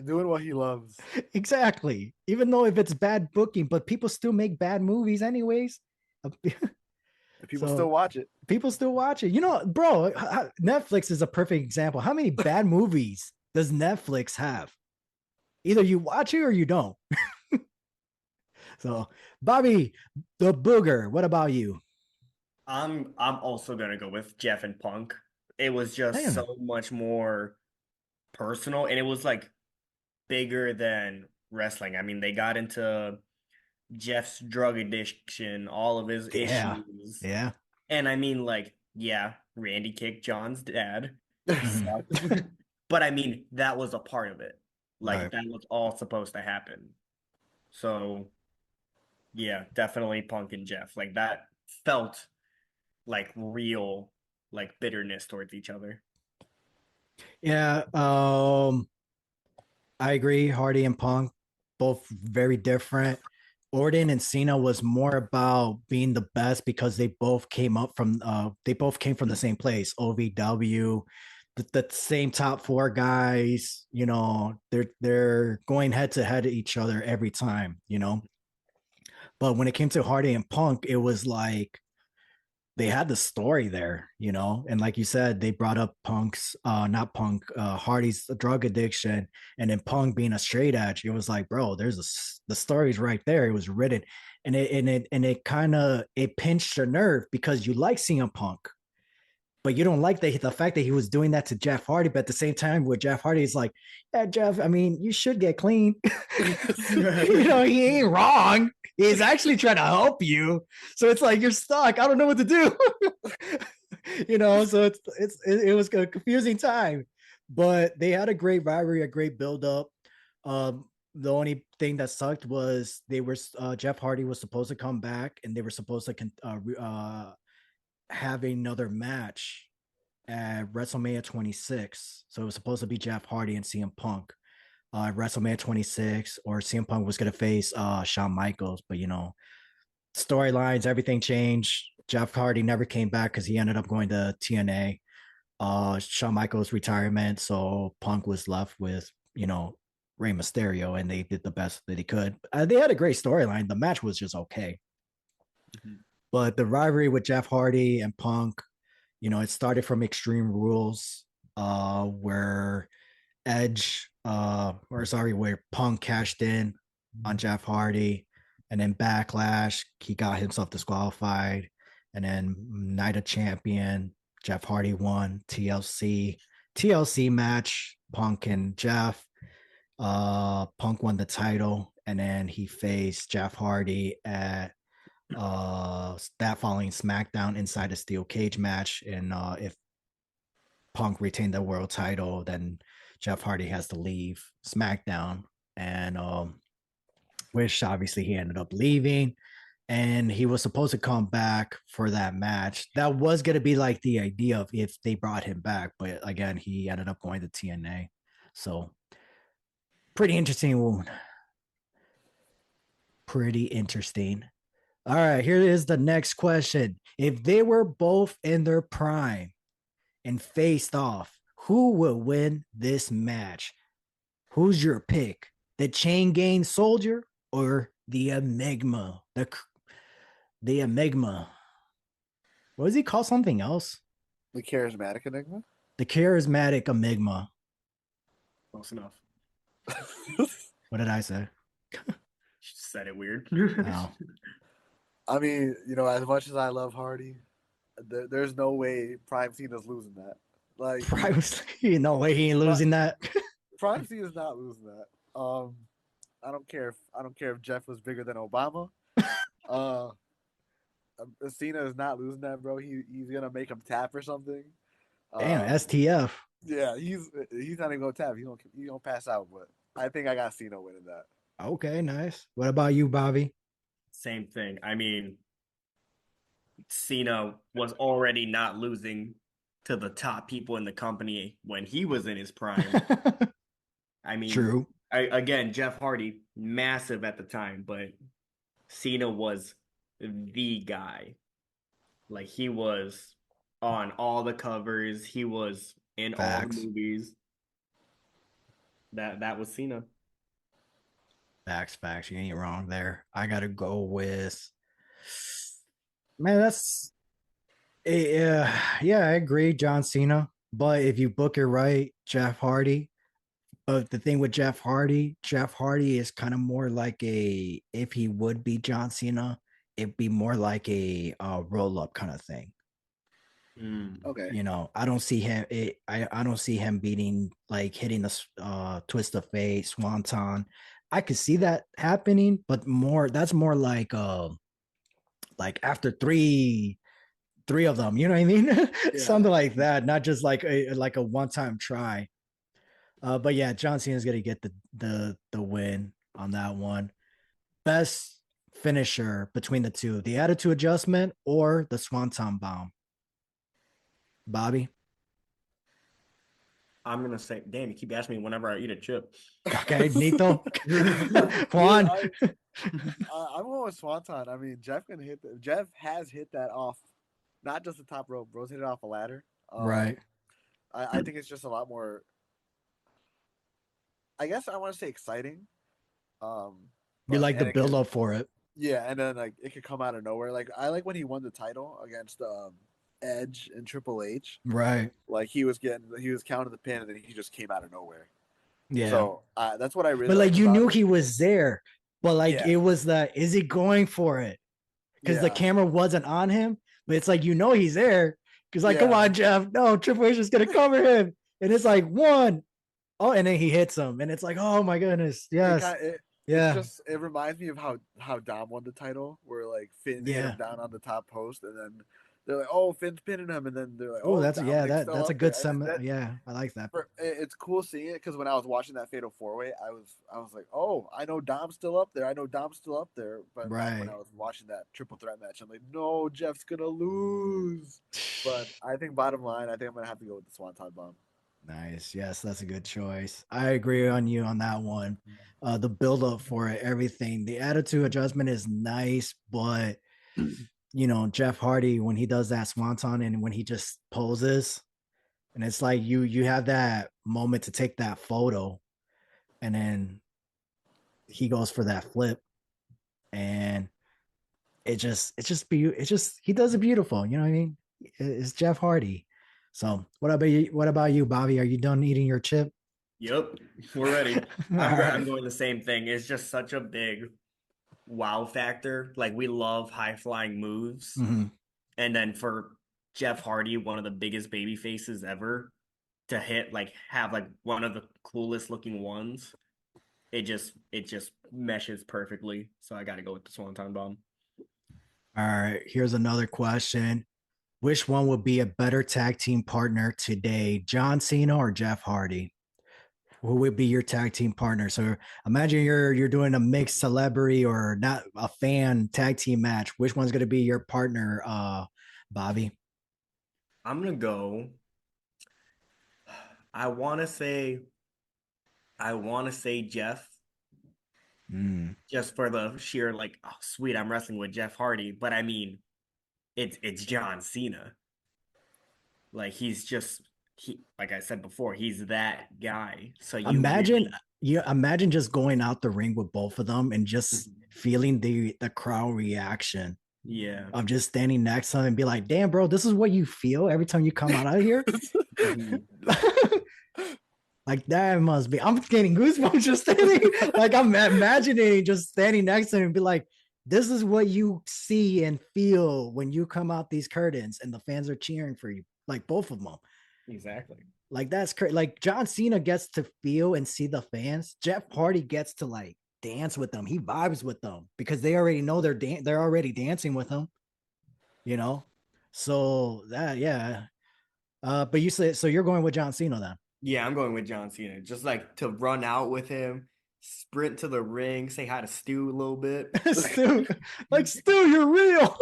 Doing what he loves. Exactly. Even though if it's bad booking, but people still make bad movies anyways. And people still So watch it. people still watch it. Bro, Netflix is a perfect example. How many bad movies does Netflix have? Either you watch it or you don't. So, Bobby, the booger, what about you? I'm also gonna go with Jeff and Punk. It was just Damn. so much more personal, and it was like bigger than wrestling. I mean, they got into Jeff's drug addiction, all of his Yeah. issues, Yeah. and I mean, like, yeah, Randy kicked John's dad, Mhm. sucked, but I mean, that was a part of it. Like, Right. that was all supposed to happen. So, yeah, definitely Punk and Jeff. Like, that felt like real, like bitterness towards each other. Yeah. I agree. Hardy and Punk, both very different. Orton and Cena was more about being the best because they both came from the same place, OVW, the same top four guys. They're going head to head at each other every time. But when it came to Hardy and Punk, it was like they had the story there. And like you said, they brought up Hardy's drug addiction, and then Punk being a straight edge. It was like, bro, the story's right there. It was written, and it kind of it pinched your nerve because you like CM Punk, but you don't like the fact that he was doing that to Jeff Hardy. But at the same time, with Jeff Hardy, it's like, yeah, Jeff, I mean, you should get clean. He ain't wrong. He's actually trying to help you. So it's like you're stuck. I don't know what to do. So it was a confusing time. But they had a great rivalry, a great build up. The only thing that sucked was Jeff Hardy was supposed to come back, and they were supposed to have another match at WrestleMania 26. So it was supposed to be Jeff Hardy and CM Punk. WrestleMania 26, or CM Punk was going to face Shawn Michaels, but storylines, everything changed. Jeff Hardy never came back because he ended up going to TNA. Shawn Michaels retirement, so Punk was left with Rey Mysterio, and they did the best that he could. They had a great storyline. The match was just okay, but the rivalry with Jeff Hardy and Punk, it started from Extreme Rules, where where Punk cashed in on Jeff Hardy, and then Backlash, he got himself disqualified, and then Night of Champion, Jeff Hardy won. TLC match, Punk and Jeff. Punk won the title, and then he faced Jeff Hardy at that following SmackDown inside a steel cage match, and if Punk retained the world title, then Jeff Hardy has to leave SmackDown, and which obviously he ended up leaving. And he was supposed to come back for that match. That was going to be like the idea of if they brought him back, but again, he ended up going to TNA. So pretty interesting. Pretty interesting. All right, here is the next question. If they were both in their prime and faced off, who will win this match? Who's your pick? The Chain Gang Soldier or the Enigma? The Enigma. What does he call something else? The charismatic Enigma. The charismatic Enigma. Close enough. What did I say? She said it weird. Oh. I mean, as much as I love Hardy, there's no way Prime Cena's losing that. Like, No way he ain't losing that. Prime Cena's not losing that. I don't care if Jeff was bigger than Obama. Uh, Cena is not losing that, bro. He's gonna make him tap or something. Damn, Um, STF. yeah, he's not even gonna tap. He gonna pass out. But I think I got Cena winning that. Okay, nice. What about you, Bobby? Same thing. I mean, Cena was already not losing to the top people in the company when he was in his prime. I mean, True. again, Jeff Hardy, massive at the time, but Cena was the guy. Like he was on all the covers, he was in all the Facts. movies. That was Cena. Facts. You ain't wrong there. I gotta go with man. That's yeah. I agree, John Cena. But if you book it right, Jeff Hardy. But the thing with Jeff Hardy is kind of more like a if he would be John Cena, it'd be more like a roll up kind of thing. Okay. I don't see him. I don't see him beating like hitting the twist of fate, swanton. I could see that happening, but that's more like after three of them. You know what I mean? Yeah. Something like that, not just like a one time try. But yeah, John Cena's gonna get the win on that one. Best finisher between the two, the attitude adjustment or the swanton bomb. Bobby. I'm gonna say, damn, you keep asking me whenever I eat a chip. Okay, Nito. Dude, Juan. I'm going with Swanton. I mean, Jeff has hit that off, not just the top rope. Bro's hit it off a ladder. Right. I think it's just a lot more. I guess I want to say exciting. Um, You but like the and it build could, up for it. yeah, and then like it could come out of nowhere. Like I like when he won the title against Edge and Triple H. Right. Like he was counting the pin, and then he just came out of nowhere. Yeah. So that's what I really But like liked you about knew it. he was there, but like Yeah, it was is he going for it? Because the yeah, camera wasn't on him, but it's like he's there. Because like, come yeah. on, Jeff. No, Triple H is gonna cover him. And it's like one. Oh, and then he hits him. And it's like, oh my goodness. it Yes. kind of, Yeah. it reminds me of how Dom won the title, where like Finn hit Yeah. him down on the top post, and then they're like, "Oh, Finn's pinning him," and then they're like, Oh, "Oh, that's yeah, Dominic's still that's a up good there," and then yeah, I like that. it's cool seeing it because when I was watching that Fatal 4-Way, I was like, "Oh, I know Dom's still up there. I know Dom's still up there." But back when Right. I was watching that triple threat match, I'm like, "No, Jeff's gonna lose." But I think bottom line, I think I'm gonna have to go with the Swanton Bomb. Nice. Yes, that's a good choice. I agree on you on that one. The build up for it, everything. The attitude adjustment is nice, but Jeff Hardy when he does that swanton and when he just poses, and it's like you have that moment to take that photo, and then he goes for that flip, and it's just he does it beautiful. You know what I mean? It's Jeff Hardy. So what about you? What about you, Bobby? Are you done eating your chip? Yep, we're ready. All right. I'm going the same thing. It's just such a big wow factor. Like we love high flying moves, Mm-hmm. and then for Jeff Hardy, one of the biggest baby faces ever, to have like one of the coolest looking ones. It just meshes perfectly. So I got to go with the Swanton Bomb. All right, here's another question. Which one would be a better tag team partner today, John Cena or Jeff Hardy? Who would be your tag team partner? So imagine you're doing a mixed celebrity or not a fan tag team match. Which one's going to be your partner, Bobby? I'm gonna go. I want to say. I want to say Jeff, Mm. just for the sheer like, oh sweet, I'm wrestling with Jeff Hardy. But I mean, it's John Cena. Like he's just he like I said before, he's that guy. So you Imagine really, you imagine just going out the ring with both of them and just feeling the crowd reaction yeah. of just standing next to them and be like, damn, bro, this is what you feel every time you come out of here. Mhm. Like that must be. I'm getting goosebumps just standing. Like I'm imagining just standing next to him and be like, "This is what you see and feel when you come out these curtains, and the fans are cheering for you." Like both of them. Exactly. Like that's crazy. Like John Cena gets to feel and see the fans. Jeff Hardy gets to like dance with them. He vibes with them because they already know they're already dancing with him. You know. So that yeah. But you said so you're going with John Cena then. Yeah, I'm going with John Cena. Just like to run out with him, sprint to the ring, say hi to Stu a little bit. Stu, like Stu, you're real.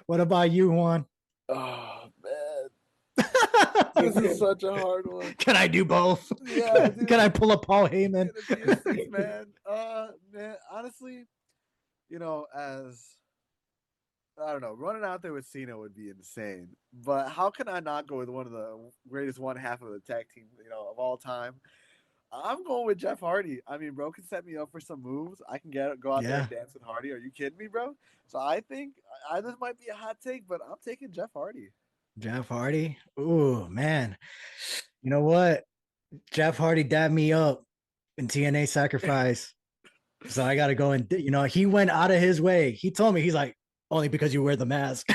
What about you, Juan? Oh man, this is such a hard one. Can I do both? Yeah, dude. Can I pull a Paul Heyman? It's gonna be a six man. Man, honestly, as I don't know, running out there with Cena would be insane. But how can I not go with one of the greatest one half of the tag team, of all time? I'm going with Jeff Hardy. I mean, bro can set me up for some moves. I can go out there Yeah, and dance with Hardy. Are you kidding me, bro? So I think this might be a hot take, but I'm taking Jeff Hardy. Jeff Hardy. Ooh, man. You know what? Jeff Hardy dabbed me up in TNA Sacrifice. So I got to go and, he went out of his way. He told me, he's like, only because you wear the mask.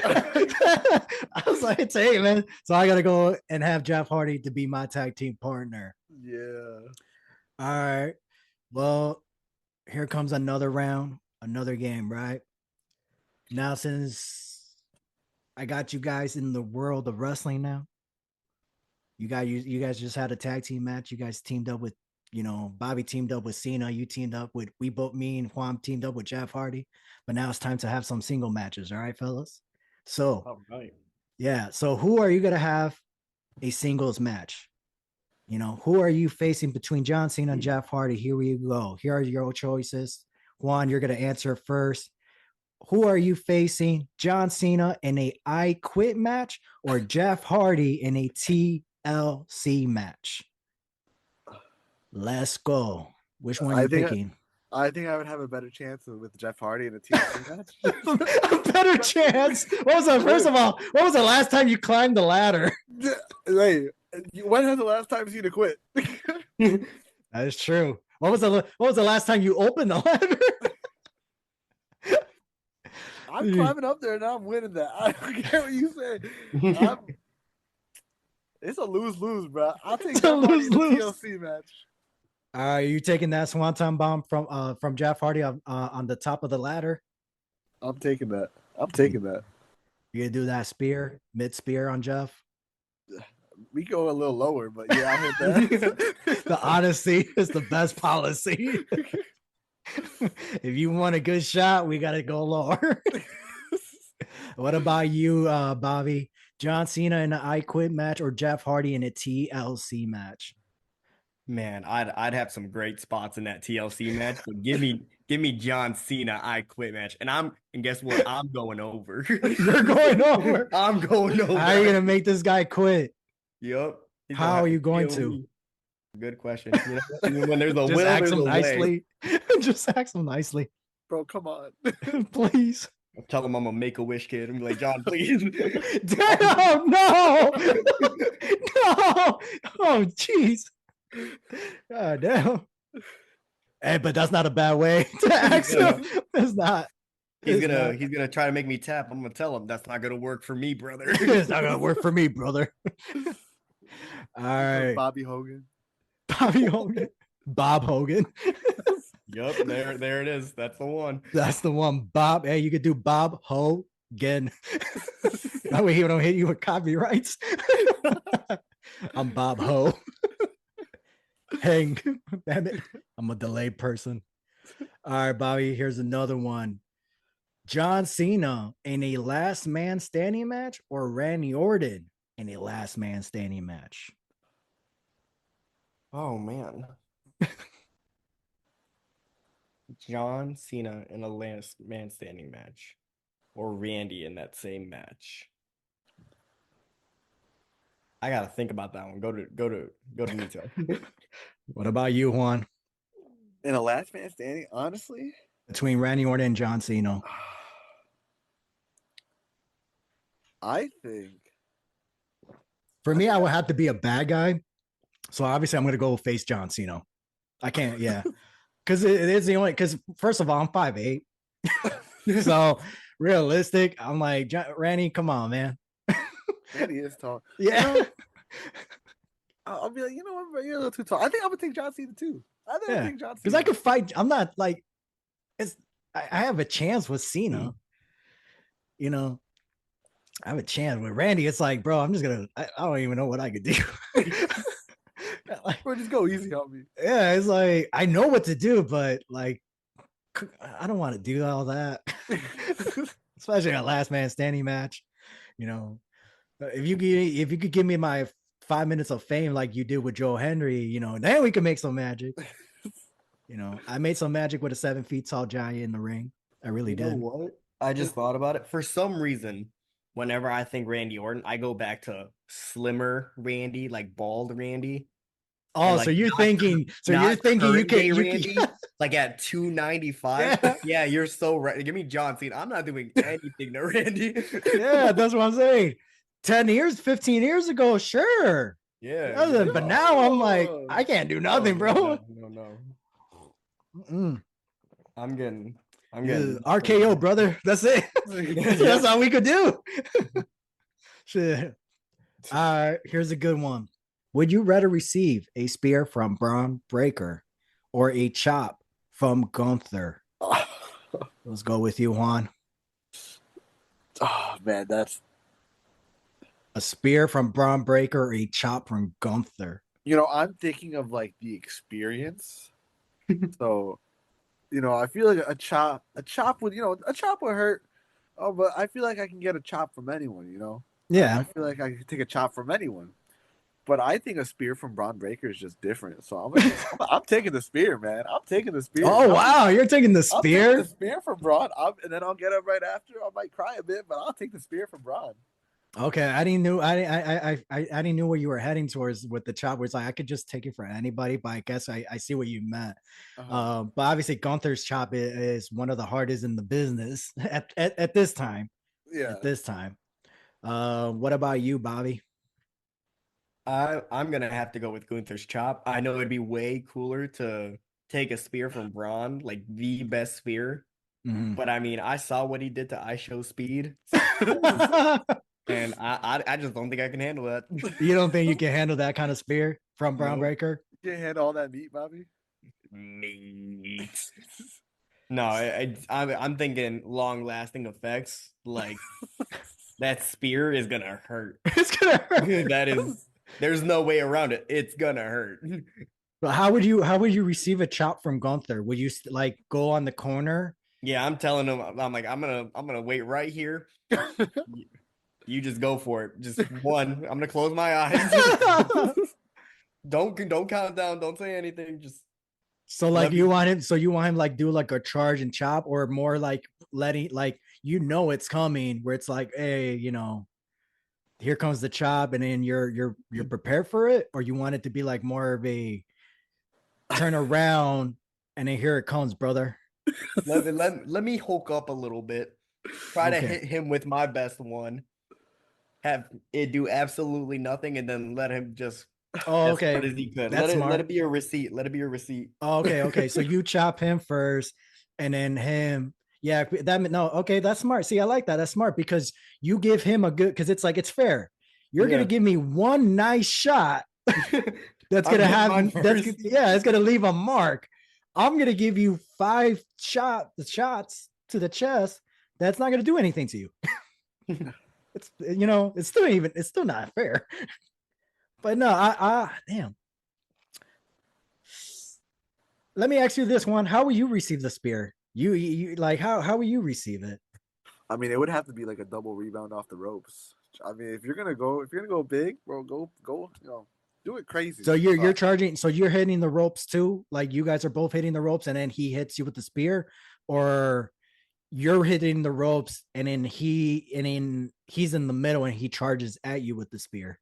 I was like, hey, man. So I got to go and have Jeff Hardy to be my tag team partner. Yeah. All right. Well, here comes another round, another game, right? Now, since I got you guys in the world of wrestling now, you guys just had a tag team match. You guys teamed up with, Bobby teamed up with Cena. You teamed up with me and Juan teamed up with Jeff Hardy. But now it's time to have some single matches. All right, fellas. So All right. yeah. So who are you gonna have a singles match? Who are you facing between John Cena and Jeff Hardy? Here we go. Here are your choices. Juan, you're gonna answer first. Who are you facing? John Cena in a I Quit match or Jeff Hardy in a TLC match? Let's go. Which one are I you think picking? I think I would have a better chance with Jeff Hardy in a TLC match. A better chance. What was the first of all? What was the last time you climbed the ladder? Hey, when has the last time Cena quit? That is true. What was the last time you opened the ladder? I'm climbing up there and I'm winning that. I don't care what you say. It's a lose-lose, bro. I'll take Jeff Hardy in a TLC match. Are you taking that swanton bomb from Jeff Hardy on the top of the ladder? I'm taking that. I'm taking that. You gonna do that spear, mid spear on Jeff? We go a little lower, but yeah, I hit that. The honesty is the best policy. If you want a good shot, we gotta go lower. What about you, Bobby? John Cena in an I Quit match or Jeff Hardy in a TLC match? Man, I'd have some great spots in that TLC match, but give me John Cena I Quit match, and guess what? I'm going over. You're going over. I'm going over. How are you gonna make this guy quit? Yep. How are you going to? Good question. When there's a Just will, ask there's him a way. nicely. Just ask him nicely, Bro, come on. please. Tell him I'm a Make-A-Wish kid. I'm like, John, please. Damn, no, no. Oh, jeez. God damn. Hey, but that's not a bad way to ask him. It's not. He's gonna try to make me tap. I'm gonna tell him that's not gonna work for me, brother. It's not gonna work for me, brother. All right, Bobby Hogan. Bobby Hogan, Bob Hogan. Yep, there it is. That's the one. That's the one. Bob. Hey, you could do Bob Hogan. That way he don't hit you with copyrights. I'm Bob Ho. Hang. Damn it. I'm a delayed person. All right, Bobby. Here's another one. John Cena in a last man standing match or Randy Orton in a last man standing match? Oh man. John Cena in a last man standing match, or Randy in that same match. I gotta think about that one. Go to Nito. What about you, Juan? In a last man standing, honestly, Between Randy Orton and John Cena. I think For me, I would have to be a bad guy. So obviously, I'm going to go face John Cena. I can't, yeah. Because it is the only, because first of all, I'm 5'8". So realistic, I'm like, Randy, come on, man. Randy is tall. Yeah. You know, I'll be like, you know what, bro, you're a little too tall. I think I'm gonna take John Cena too. I think I'm gonna take John Cena. Because I could fight. I'm not like, I have a chance with Cena. You know, I have a chance with Randy. It's like, bro, I'm just gonna. I don't even know what I could do. Bro, just go easy on me. Yeah, it's like I know what to do, but like, I don't want to do all that. Especially a last man standing match. You know, if you could give me my 5 minutes of fame like you did with Joe Henry, you know, then we can make some magic. You know, I made some magic with a 7 feet tall giant in the ring. I really did. You know what? I just thought about it. For some reason, whenever I think Randy Orton, I go back to slimmer Randy, like bald Randy. Oh, like, so you're not- thinking? So you're not thinking you current day can? Randy, like at 295. Yeah. Yeah, you're so right. Give me John Cena. I'm not doing anything to Randy. Yeah, that's what I'm saying. 10 years, 15 years ago, sure. Yeah. But now I'm like, I can't do nothing, bro. No. Mm-mm. I'm getting RKO, brother. That's it. That's all we could do. Shit. Here's a good one. Would you rather receive a spear from Braun Breaker or a chop from Gunther? Let's go with you, Juan. Oh man, that's A spear from Braun Breaker or a chop from Gunther? I'm thinking of like the experience. So, I feel like a chop would hurt. Oh, but I feel like I can get a chop from anyone, Yeah. I feel like I can take a chop from anyone. But I think a spear from Braun Breaker is just different. So I'm taking the spear, man. I'm taking the spear. Oh, wow. You're taking the I'm taking spear? the spear from Braun. And then I'll get up right after. I might cry a bit, but I'll take the spear from Braun. Okay, I didn't know. I didn't know where you were heading towards with the chop. Where it's like I could just take it for anybody, but I guess I see what you meant. But obviously Gunther's chop is one of the hardest in the business at this time. Yeah. At this time. What about you, Bobby? I'm gonna have to go with Gunther's chop. I know it'd be way cooler to take a spear from Braun, like the best spear. Mhm. But I mean, I saw what he did to I Show Speed. And I just don't think I can handle that. You don't think you can handle that kind of spear from Braun Breaker? You can't handle all that meat, Bobby. Meat. No, I'm thinking long lasting effects. Like that spear is gonna hurt. It's gonna hurt. There's no way around it. It's gonna hurt. But how would you receive a chop from Gunther? Would you like go on the corner? Yeah, I'm telling him. I'm like, I'm gonna wait right here. You just go for it. Just one. I'm gonna close my eyes. Don't count down. Don't say anything. Just so like you want him like do like a charge and chop, or more like letting like it's coming where it's like, hey, here comes the chop, and then you're prepared for it, or you want it to be like more of a turn around and then here it comes, brother. let me hook up a little bit. Try to hit him with my best one. Have it do absolutely nothing, and then let him just. Oh, okay. As he could. That's smart. Let it be a receipt. Let it be a receipt. Oh, okay. So you chop him first, and then him. Yeah, that's smart. See, I like that. That's smart because you give him a good, because it's like it's fair. You're gonna give me one nice shot that's gonna have it's gonna leave a mark. I'm gonna give you 5 shots to the chest. That's not gonna do anything to you. It's it's still not fair. But no, I damn. Let me ask you this one: how will you receive the spear? You like how will you receive it? I mean, it would have to be like a double rebound off the ropes. I mean, if you're gonna go big, bro, go, do it crazy. So you're charging. So you're hitting the ropes too. Like you guys are both hitting the ropes, and then he hits you with the spear, or you're hitting the ropes, and then he's in the middle, and he charges at you with the spear.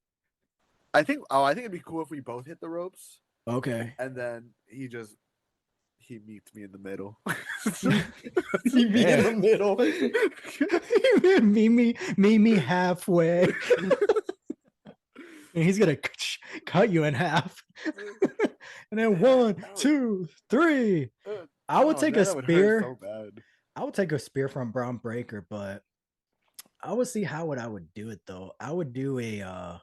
I think it'd be cool if we both hit the ropes, Okay. and then he meets me in the middle. He be in the middle. meet me halfway. And he's gonna cut you in half. And then 1, 2, 3. I would take a spear. So bad. I would take a spear from Braun Breaker, but I would see how I would do it though. I would do I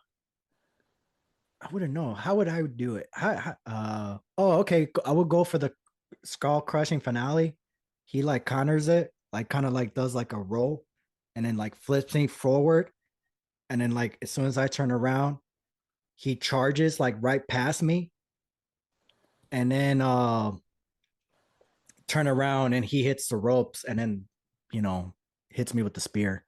wouldn't know. How would I do it? Okay. I would go for the skull crushing finale. He like counters it, like kind of like does like a roll, and then like flips me forward, and then like as soon as I turn around, he charges like right past me, and then turn around and he hits the ropes, and then hits me with the spear.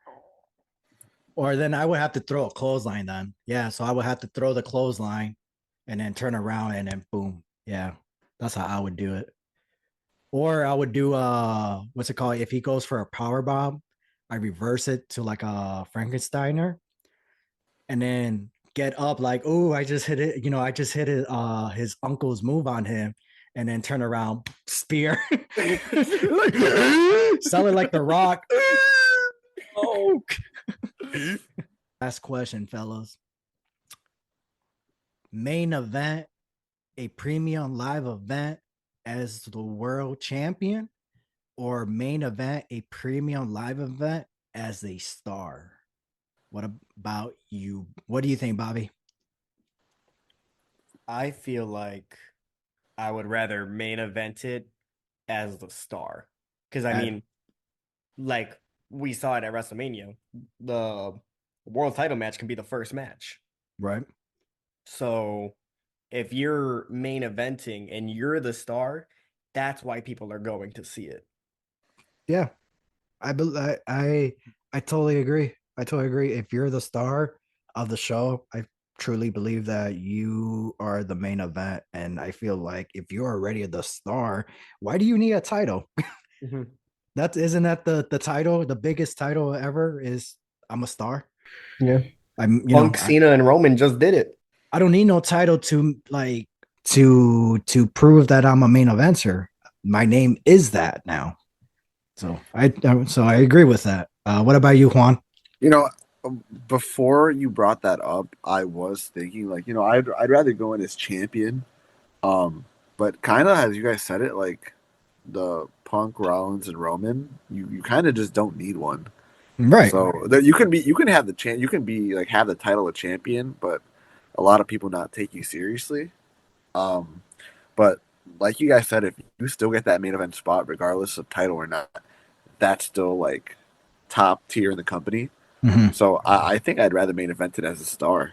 Or then I would have to throw a clothesline then. Yeah, so I would have to throw the clothesline and then turn around and then boom. Yeah, that's how I would do it. Or I would do what's it called? If he goes for a power bomb, I reverse it to like a Frankensteiner, and then get up like, oh, I just hit it. I just hit it, his uncle's move on him, and then turn around, spear, sell it like the Rock. Oh. Last question, fellas. Main event, a premium live event as the world champion, or main event, a premium live event as a star? What about you? What do you think, Bobby? I feel like I would rather main event it as the star. Because I mean, like we saw it at WrestleMania, the world title match can be the first match. Right. So if you're main eventing and you're the star, that's why people are going to see it. Yeah. I totally agree. I totally agree. If you're the star of the show, I truly believe that you are the main event. And I feel like if you're already the star, why do you need a title? Mm-hmm. Isn't that the title, the biggest title ever is I'm a star. Yeah. Punk, Cena, and Roman just did it. I don't need no title to like to prove that I'm a main eventer. My name is that now. So I agree with that. What about you, Juan? Before you brought that up, I was thinking like, I'd rather go in as champion. But kind of as you guys said it, like the Punk, Rollins, and Roman, you kind of just don't need one. Right. So you can have have the title of champion, but a lot of people not take you seriously. But like you guys said, if you still get that main event spot, regardless of title or not, that's still like top tier in the company. Mm-hmm. So I think I'd rather main event it as a star.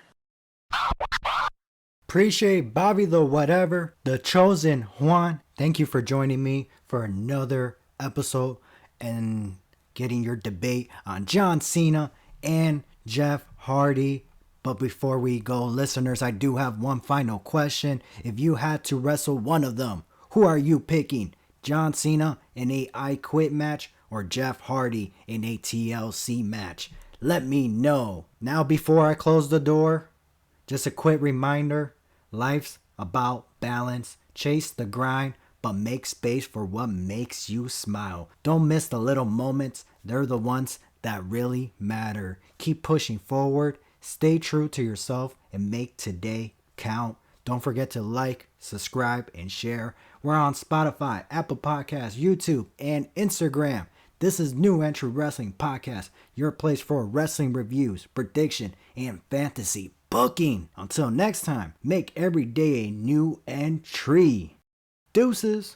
Appreciate Bobby the whatever, the chosen Juan. Thank you for joining me for another episode and getting your debate on John Cena and Jeff Hardy. But before we go, listeners, I do have one final question. If you had to wrestle one of them, who are you picking? John Cena in a I Quit match or Jeff Hardy in a TLC match? Let me know. Now, before I close the door, just a quick reminder, life's about balance. Chase the grind, but make space for what makes you smile. Don't miss the little moments. They're the ones that really matter. Keep pushing forward. Stay true to yourself and make today count. Don't forget to like, subscribe, and share. We're on Spotify, Apple Podcasts, YouTube, and Instagram. This is New Entry Wrestling Podcast, your place for wrestling reviews, prediction, and fantasy booking. Until next time, make every day a new entry. Deuces.